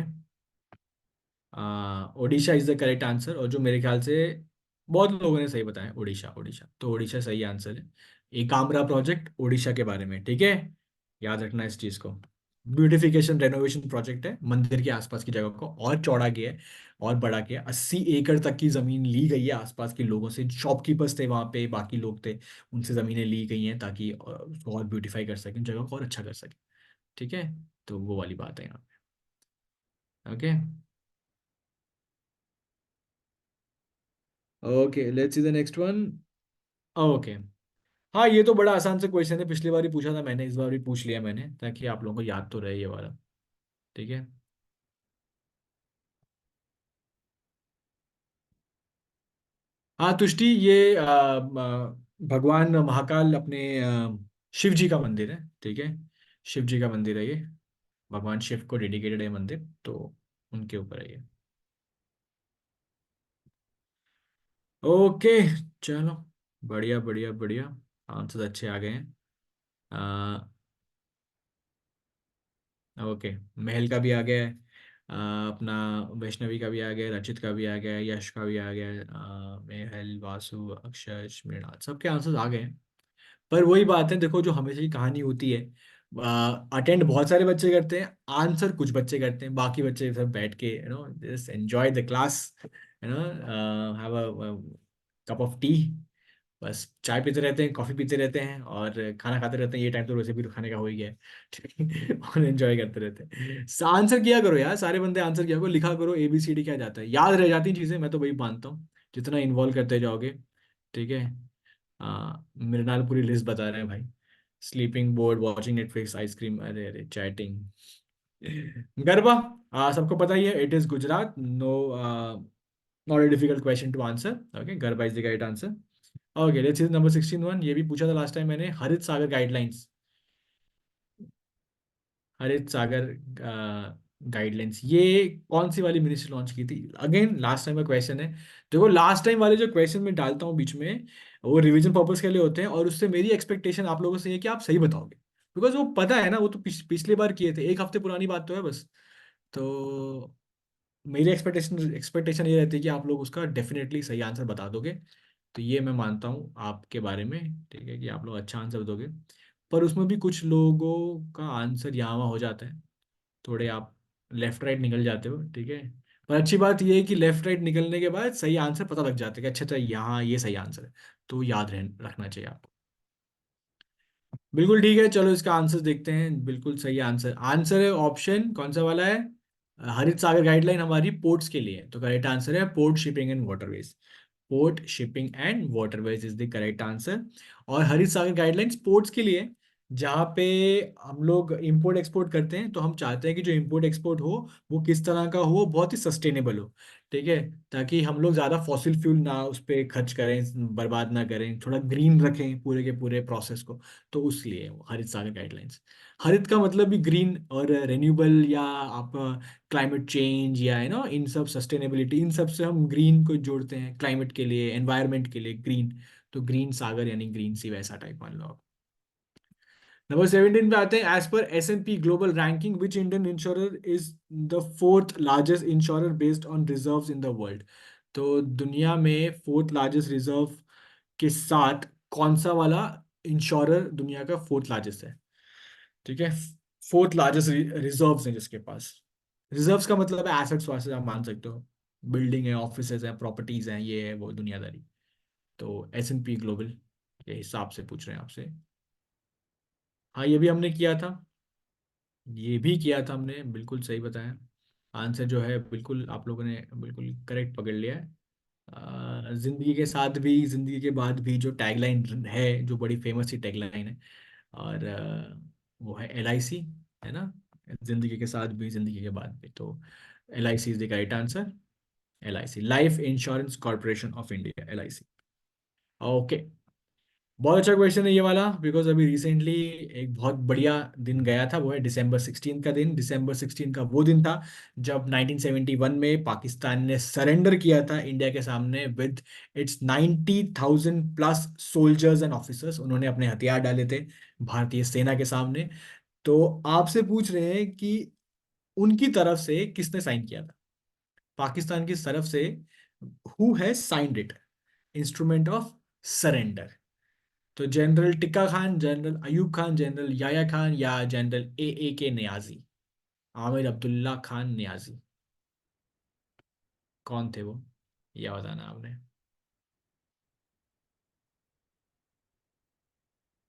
Odisha is the correct answer, और जो मेरे ख्याल से बहुत लोगों ने सही बताया, ओडिशा, ओडिशा, तो ओडिशा सही आंसर है। एकाम्रा प्रोजेक्ट ओडिशा के बारे में। ठीक है। याद रखना इस चीज को। ब्यूटिफिकेशन रेनोवेशन प्रोजेक्ट है, मंदिर के आसपास की जगह को और चौड़ा किया है और बड़ा किया है। 80 एकड़ तक की जमीन ली गई है आसपास के लोगों से, शॉपकीपर्स थे वहां पे, बाकी लोग थे, उनसे जमीनें ली गई हैं ताकि उसको और ब्यूटीफाई कर सकें, जगह को और अच्छा कर सकें। ठीक है। तो वो वाली बात है यहाँ पे। Okay. Okay, let's see the next one. Okay. हाँ, ये तो बड़ा आसान सा क्वेश्चन है, पिछली बार ही पूछा था मैंने, इस बार भी पूछ लिया मैंने ताकि आप लोगों को याद तो रहे ये वाला। ठीक है। हाँ तुष्टि, ये भगवान महाकाल अपने शिव जी का मंदिर है। ठीक है। शिव जी का मंदिर है ये। भगवान शिव को डेडिकेटेड है मंदिर, तो उनके ऊपर है ये। ओके। चलो। बढ़िया बढ़िया बढ़िया। आंसर अच्छे आ गए हैं। ओके। महल का भी आ गया है। अपना वैष्णवी का भी आ गया, रचित का भी आ गया, यश का भी आ गया। महल, वासु, अक्षय, मृणाल, सबके आंसर्स आ गए हैं। पर वही बात है, देखो जो हमेशा की कहानी होती है, अटेंड बहुत सारे बच्चे करते हैं, आंसर कुछ बच्चे करते हैं, बाकी बच्चे सब बैठ के just enjoy the class, have a cup of T, बस चाय पीते रहते हैं, कॉफी पीते रहते हैं और खाना खाते रहते हैं। ये टाइम तो वैसे भी खाने का हो ही गया है। और एंजॉय करते रहते हैं। आंसर किया करो यार, सारे बंदे आंसर किया करो, लिखा करो, ABCD क्या जाता है, याद रह जाती चीजें, मैं तो वही मानता हूँ, जितना इन्वॉल्व करते जाओगे। ठीक है। मृणाल पूरी लिस्ट बता रहे हैं भाई। Sleeping bored, watching Netflix, ice cream, अरे अरे, चैटिंग। गरबा, सबको पता ही है, it is Gujarat. No, not a difficult question to answer. Okay, garba is the right answer. Okay, let's see number 16 one, ये भी पूछा था लास्ट टाइम मैंने, हरित सागर गाइडलाइंस। हरित सागर गाइडलाइंस, ये कौन सी वाली मिनिस्ट्री लॉन्च की थी? अगेन लास्ट टाइम का क्वेश्चन है। देखो लास्ट टाइम वाले जो क्वेश्चन मैं डालता हूँ बीच में, वो रिवीजन पर्पस के लिए होते हैं, और उससे मेरी एक्सपेक्टेशन आप लोगों से ये कि आप सही बताओगे, बिकॉज वो पता है ना, वो तो पिछली बार किए थे, एक हफ्ते पुरानी बात तो है बस। तो मेरी एक्सपेक्टेशन एक्सपेक्टेशन ये रहती है कि आप लोग उसका डेफिनेटली सही आंसर बता दोगे। तो ये मैं मानता हूँ आपके बारे में। ठीक है, कि आप लोग अच्छा आंसर दोगे। पर उसमें भी कुछ लोगों का आंसर यहाँ वहाँ हो जाता है, थोड़े आप लेफ्ट राइट निकल जाते हो। ठीक है। पर अच्छी बात ये है कि लेफ्ट राइट निकलने के बाद सही आंसर पता लग जाता है कि अच्छा अच्छा यहाँ ये सही आंसर है। तो याद रखना चाहिए आपको। बिल्कुल ठीक है, चलो इसका आंसर देखते हैं। बिल्कुल सही आंसर, आंसर है ऑप्शन कौन सा वाला है? हरित सागर गाइडलाइन हमारी पोर्ट्स के लिए है, तो करेक्ट आंसर है port shipping and waterways. Port shipping and waterways is the correct answer. और हरित सागर गाइडलाइंस पोर्ट्स के लिए, जहाँ पे हम लोग इंपोर्ट एक्सपोर्ट करते हैं, तो हम चाहते हैं कि जो इंपोर्ट एक्सपोर्ट हो वो किस तरह का हो, बहुत ही सस्टेनेबल हो। ठीक है, ताकि हम लोग ज़्यादा फॉसिल फ्यूल ना उस पर खर्च करें, बर्बाद ना करें, थोड़ा ग्रीन रखें पूरे के पूरे प्रोसेस को। तो उसलिए वो हरित सागर गाइडलाइंस। हरित का मतलब भी ग्रीन और रेन्यूएबल, या आप क्लाइमेट चेंज, या है ना, इन सब सस्टेनेबिलिटी, इन सब से हम ग्रीन को जोड़ते हैं, क्लाइमेट के लिए, एनवायरनमेंट के लिए ग्रीन। तो ग्रीन सागर यानी ग्रीन सी, वैसा टाइप मान लो आप। नंबर 17 पे आते हैं। एज पर S&P global ranking which Indian insurer is the fourth largest insurer based on reserves in the world. तो दुनिया में फोर्थ लार्जेस्ट रिजर्व के साथ कौन सा वाला इंश्योरर दुनिया का फोर्थ लार्जेस्ट है? ठीक है, फोर्थ लार्जेस्ट रिजर्व्स हैं जिसके पास। रिजर्व्स का मतलब है एसेट्स वासेट्स, आप मान सकते हो, बिल्डिंग है, ऑफिसेज है, प्रॉपर्टीज हैं, ये है वो दुनियादारी। तो S&P ग्लोबल के हिसाब से पूछ रहे हैं आपसे। हाँ, ये भी हमने किया था, ये भी किया था हमने, बिल्कुल सही बताया। आंसर जो है बिल्कुल आप लोगों ने बिल्कुल करेक्ट पकड़ लिया है। जिंदगी के साथ भी जिंदगी के बाद भी जो टैगलाइन है, जो बड़ी फेमस सी टैगलाइन है, और वो है LIC, है ना। जिंदगी के साथ भी जिंदगी के बाद भी, तो LIC is the correct answer. LIC, life insurance corporation of India, LIC। Okay, बहुत अच्छा क्वेश्चन है ये वाला, बिकॉज अभी रिसेंटली एक बहुत बढ़िया दिन गया था, वो है December 16 का दिन। December 16 का वो दिन था जब 1971 में पाकिस्तान ने सरेंडर किया था इंडिया के सामने with its 90,000 plus soldiers and officers. उन्होंने अपने हथियार डाले थे भारतीय सेना के सामने। तो आपसे पूछ रहे हैं कि उनकी तरफ से किसने साइन किया था, पाकिस्तान की तरफ से, who has signed it, instrument of surrender. तो general Tikka Khan, general Ayub Khan, general Yahya Khan, या जनरल A के नियाजी, आमिर अब्दुल्ला खान नियाजी। कौन थे वो, यह बताना आपने।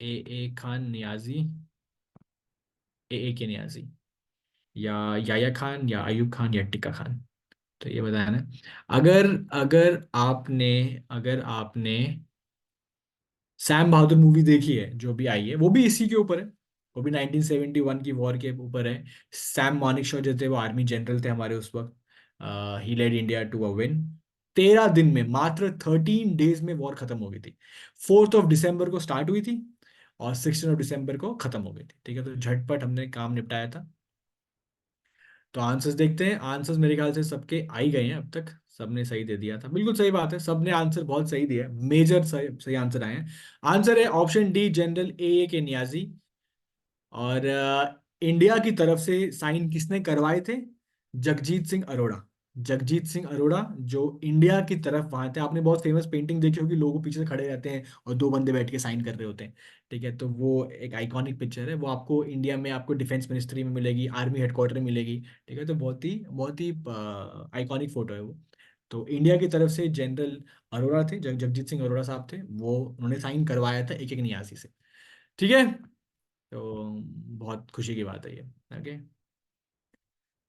A खान नियाजी, A के नियाजी, या याया खान, या अयूब खान, या टिक्का खान। तो ये बताना। अगर अगर आपने अगर आपने सैम बहादुर मूवी देखी है, जो भी आई है, वो भी इसी के ऊपर है। वो भी 1971 की वॉर के ऊपर है। सैम मानेकशॉ जो थे वो आर्मी जनरल थे हमारे उस वक्त। He led India to a win. 13 दिन में, मात्र 13 डेज में वॉर खत्म हो गई थी। 4 दिसंबर को स्टार्ट हुई थी और 16 दिसंबर को खत्म हो गई थी। ठीक है, तो झटपट हमने काम निपटाया था। तो आंसर्स देखते हैं। आंसर्स मेरे ख्याल से सबके आ ही गए हैं अब तक, सबने सही दे दिया था, बिल्कुल सही बात है, सबने आंसर बहुत सही दिया है, मेजर सही सही आंसर आए हैं। आंसर है ऑप्शन डी, जनरल A के नियाजी। और इंडिया की तरफ से साइन किसने करवाए थे? जगजीत सिंह अरोड़ा। जगजीत सिंह अरोड़ा जो इंडिया की तरफ वहां थे। आपने बहुत फेमस पेंटिंग देखी होगी, लोगों पीछे से खड़े रहते हैं और दो बंदे बैठ के साइन कर रहे होते हैं। ठीक है, तो वो एक आइकॉनिक पिक्चर है, वो आपको इंडिया में, आपको डिफेंस मिनिस्ट्री में मिलेगी, आर्मी हेडक्वार्टर में मिलेगी। ठीक है, तो बहुत ही आइकॉनिक फोटो है वो। तो इंडिया की तरफ से जनरल अरोड़ा थे, जगजीत सिंह अरोड़ा साहब थे, वो उन्होंने साइन करवाया था एक एक नियासी से। ठीक है, तो बहुत खुशी की बात है ये। Okay.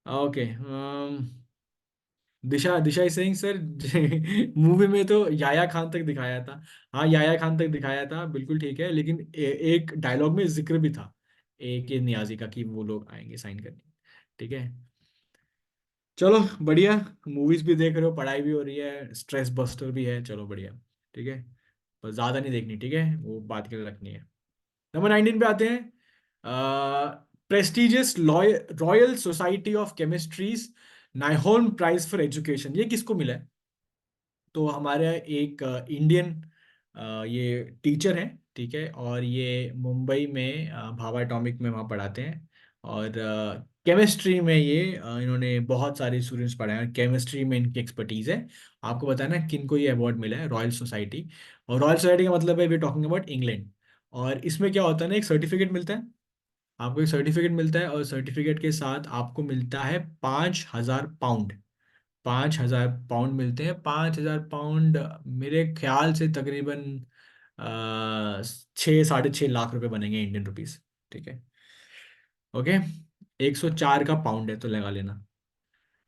Okay, Disha Disha is saying sir, movie में तो याया खान तक दिखाया था। हाँ, याया खान तक दिखाया था, बिल्कुल ठीक है, लेकिन एक डायलॉग में जिक्र भी था A के नियाजी का, कि वो लोग आएंगे साइन करने। ठीक है, चलो बढ़िया। मूवीज भी देख रहे हो, पढ़ाई भी हो रही है, स्ट्रेस बस्टर भी है, चलो बढ़िया। ठीक है, पर ज्यादा नहीं देखनी, ठीक है, वो बात के लिए रखनी है। नंबर 19 पे आते हैं। Prestigious Royal Society of Chemistry's नाइहोन प्राइज फॉर एजुकेशन, ये किसको मिला है? तो हमारे एक इंडियन ये टीचर हैं। ठीक है, और ये मुंबई में भाभा एटॉमिक में वहाँ पढ़ाते हैं। और केमिस्ट्री में ये इन्होंने बहुत सारे स्टूडेंट्स पढ़ाए हैं, केमिस्ट्री में इनकी एक्सपर्टीज है। आपको बताना किन को ये अवार्ड मिला है, रॉयल सोसाइटी। और रॉयल सोसाइटी का मतलब है वी टॉकिंग अबाउट इंग्लैंड। और इसमें क्या होता है ना, एक सर्टिफिकेट मिलता है, आपको एक सर्टिफिकेट मिलता है, और सर्टिफिकेट के साथ आपको मिलता है 5,000 पाउंड। 5,000 पाउंड मिलते हैं। 5,000 पाउंड मेरे ख्याल से तकरीबन 6 साढ़े 6 लाख रुपए बनेंगे इंडियन रुपीस। ठीक है, ओके। 104 का पाउंड है, तो लगा लेना।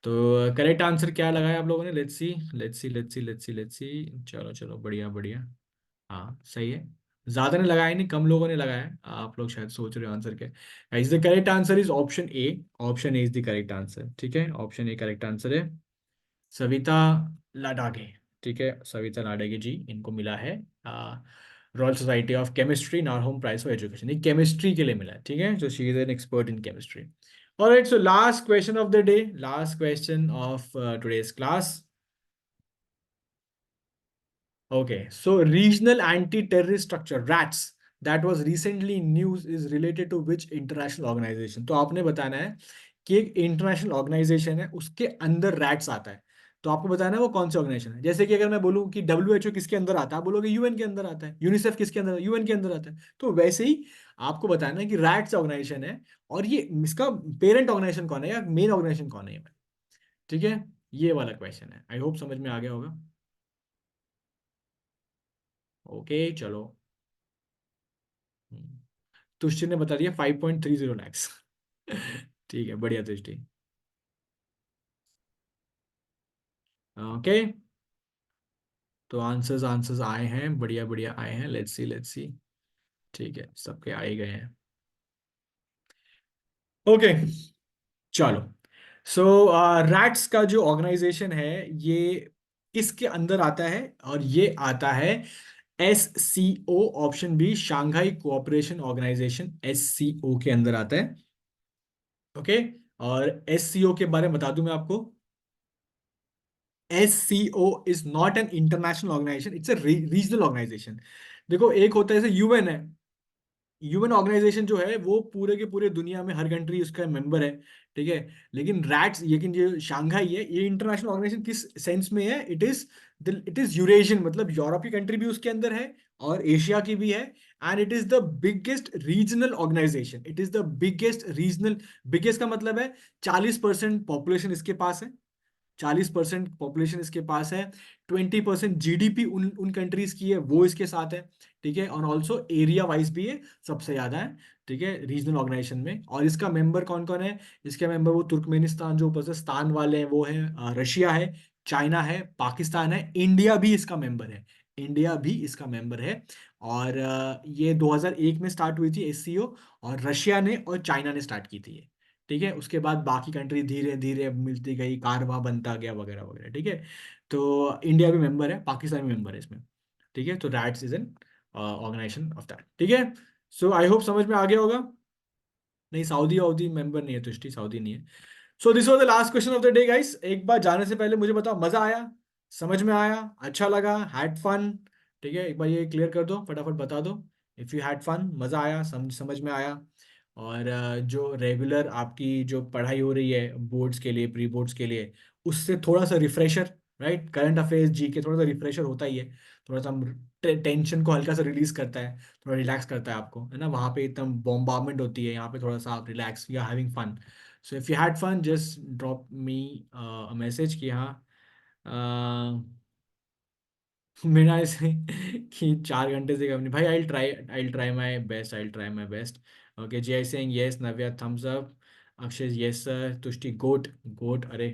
तो करेक्ट आंसर क्या लगाया आप लोगों ने? Let's see, let's see, let's see, let's see, let's see. चलो चलो, बढ़िया बढ़िया। हाँ, सही है। ज्यादा ने लगाया नहीं, कम लोगों ने लगाया है। आप लोग शायद सोच रहे हो आंसर क्या is the correct answer is option A. Option A is the correct answer, ठीक है, ऑप्शन ए करेक्ट आंसर है। सविता लाडागे, ठीक है, सविता लाडागे जी, इनको मिला है Royal Society of Chemistry Nyholm prize for education. ये केमिस्ट्री के लिए मिला है, ठीक है, जो she is an expert in chemistry. Alright, so last question of the day, last question of today's class. Okay, so regional anti-terrorist structure RATS that was recently in news is related to which international organization? तो आपने बताना है कि एक इंटरनेशनल ऑर्गेनाइजेशन है, उसके अंदर रैट्स आता है। तो आपको बताना है वो कौन सा ऑर्गेनाइजेशन है। जैसे कि अगर मैं बोलूं कि WHO किसके अंदर आता है, आप बोलोगे यूएन के अंदर आता है। यूनिसेफ किसके अंदर, यूएन के अंदर आता है। तो वैसे ही आपको बताना है कि रैट्स ऑर्गेनाइजेशन है, और ये इसका पेरेंट ऑर्गेनाइजेशन कौन है या मेन ऑर्गेनाइजेशन कौन है ये। ठीक है, ये वाला क्वेश्चन है। आई होप समझ में आ गया होगा। ओके चलो। तुष्टि ने बता दिया 5.30 लैक्स। ठीक है, बढ़िया तुष्टि। ओके, तो आंसर्स आंसर्स आए हैं, बढ़िया बढ़िया आए हैं। Let's see let's see. ठीक है, सबके आए गए हैं। ओके चलो। सो रैट्स का जो ऑर्गेनाइजेशन है ये किसके अंदर आता है, और ये आता है SCO, option B Shanghai cooperation organisation, SCO के अंदर आता है। ओके, और SCO के बारे में बता दूं मैं आपको। SCO is not an international organisation, it's a regional organisation. देखो, एक होता है जैसे यूएन है। यूएन ऑर्गेनाइजेशन जो है वो पूरे के पूरे दुनिया में हर कंट्री उसका मेंबर है, ठीक है। लेकिन रैट्स, लेकिन ये शांघाई है, ये इंटरनेशनल ऑर्गेनाइजेशन किस सेंस में है, इट इज यूरेशियन, मतलब यूरोप की कंट्री भी उसके अंदर है और एशिया की भी है। And it is the biggest regional organisation, it is the biggest regional. Biggest का मतलब है 40% पॉपुलेशन इसके पास है, 40% पॉपुलेशन इसके पास है। 20% GDP उन उन कंट्रीज की है, वो इसके साथ है, ठीक है। और ऑल्सो एरिया वाइज भी ये सबसे ज्यादा है, ठीक है, रीजनल ऑर्गेनाइजेशन में। और इसका मेंबर कौन कौन है, इसके मेंबर वो तुर्कमेनिस्तान जो ऊपर से स्तान वाले हैं वो है, रशिया है, चाइना है, पाकिस्तान है, इंडिया भी इसका मेंबर है, इंडिया भी इसका मेंबर है। और ये 2001 में स्टार्ट हुई थी SCO, और रशिया ने और चाइना ने स्टार्ट की थी ये, ठीक है। उसके बाद बाकी कंट्री धीरे धीरे मिलती गई, कारवा बनता गया वगैरह वगैरह, ठीक है। तो इंडिया भी मेंबर है, पाकिस्तान भी मेंबर है इसमें, ठीक है। तो RATS is an organisation of that, ठीक है। सो आई होप समझ में आ गया होगा। नहीं, सऊदी अवधी मेंबर नहीं है, तुष्टि सऊदी नहीं है। So this was the last question of the day guys. एक बार जाने से पहले मुझे बताओ, मजा आया, समझ में आया, अच्छा लगा, हैड फन? ठीक है, एक बार ये क्लियर कर दो, फटाफट बता दो। इफ यू हैड फन, मजा आया, समझ में आया। और जो रेगुलर आपकी जो पढ़ाई हो रही है बोर्ड्स के लिए, प्री बोर्ड्स के लिए, उससे थोड़ा सा refresher, right, current affairs GK थोड़ा सा रिफ्रेशर होता ही है। थोड़ा सा टेंशन को हल्का सा रिलीज करता है, थोड़ा रिलैक्स करता है आपको, है ना। वहाँ पे एकदम बॉम्बार्डमेंट होती है, यहाँ पे थोड़ा सा आप relax, you are having fun. So if you had fun just drop me a message कि हाँ, मेरा ऐसे कि 4 घंटे से कम नहीं भाई। I try my best, I try my best. Okay, Jai Singh yes, Navya thumbs up, Akshay yes sir, Tushti goat goat, अरे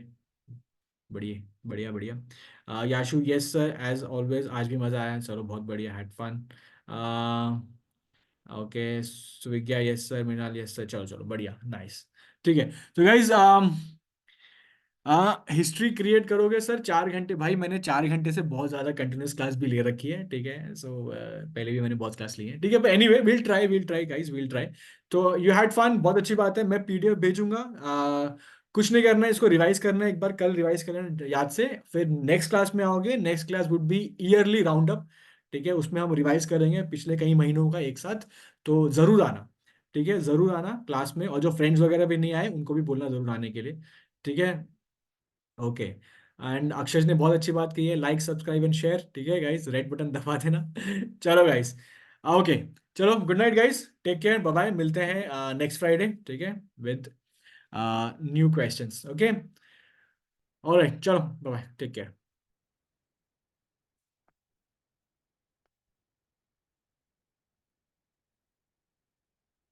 बढ़िया बढ़िया बढ़िया। Yashu yes sir as always, आज भी मजा आया, चलो बहुत बढ़िया, had fun. Okay, Suvigya yes sir, Mrinal yes sir, चलो चलो बढ़िया, नाइस। ठीक है, तो गाइज हाँ, हिस्ट्री क्रिएट करोगे सर 4 घंटे, भाई मैंने 4 घंटे से बहुत ज्यादा कंटिन्यूस क्लास भी ले रखी है, ठीक है। सो पहले भी मैंने बहुत क्लास ली है, ठीक है। पर anyway, will try guys, will try. तो यू हैड फन, बहुत अच्छी बात है। मैं PDF भेजूंगा। कुछ नहीं करना है, इसको रिवाइज करना है, एक बार कल रिवाइज करना याद से, फिर नेक्स्ट क्लास में आओगे। Next class would be yearly round up, ठीक है। उसमें हम रिवाइज करेंगे पिछले कई महीनों का एक साथ। तो जरूर आना, ठीक है, जरूर आना क्लास में। और जो फ्रेंड्स वगैरह भी नहीं आए उनको भी बोलना जरूर आने के लिए, ठीक है। ओके, एंड अक्षय ने बहुत अच्छी बात कही है, लाइक सब्सक्राइब एंड शेयर, ठीक है गाइस, रेड बटन दबा देना। चलो गाइस, ओके, चलो good night guys, take care, bye bye, मिलते हैं नेक्स्ट फ्राइडे, ठीक है, with new questions. Okay, alright, चलो बाय बाय, टेक केयर।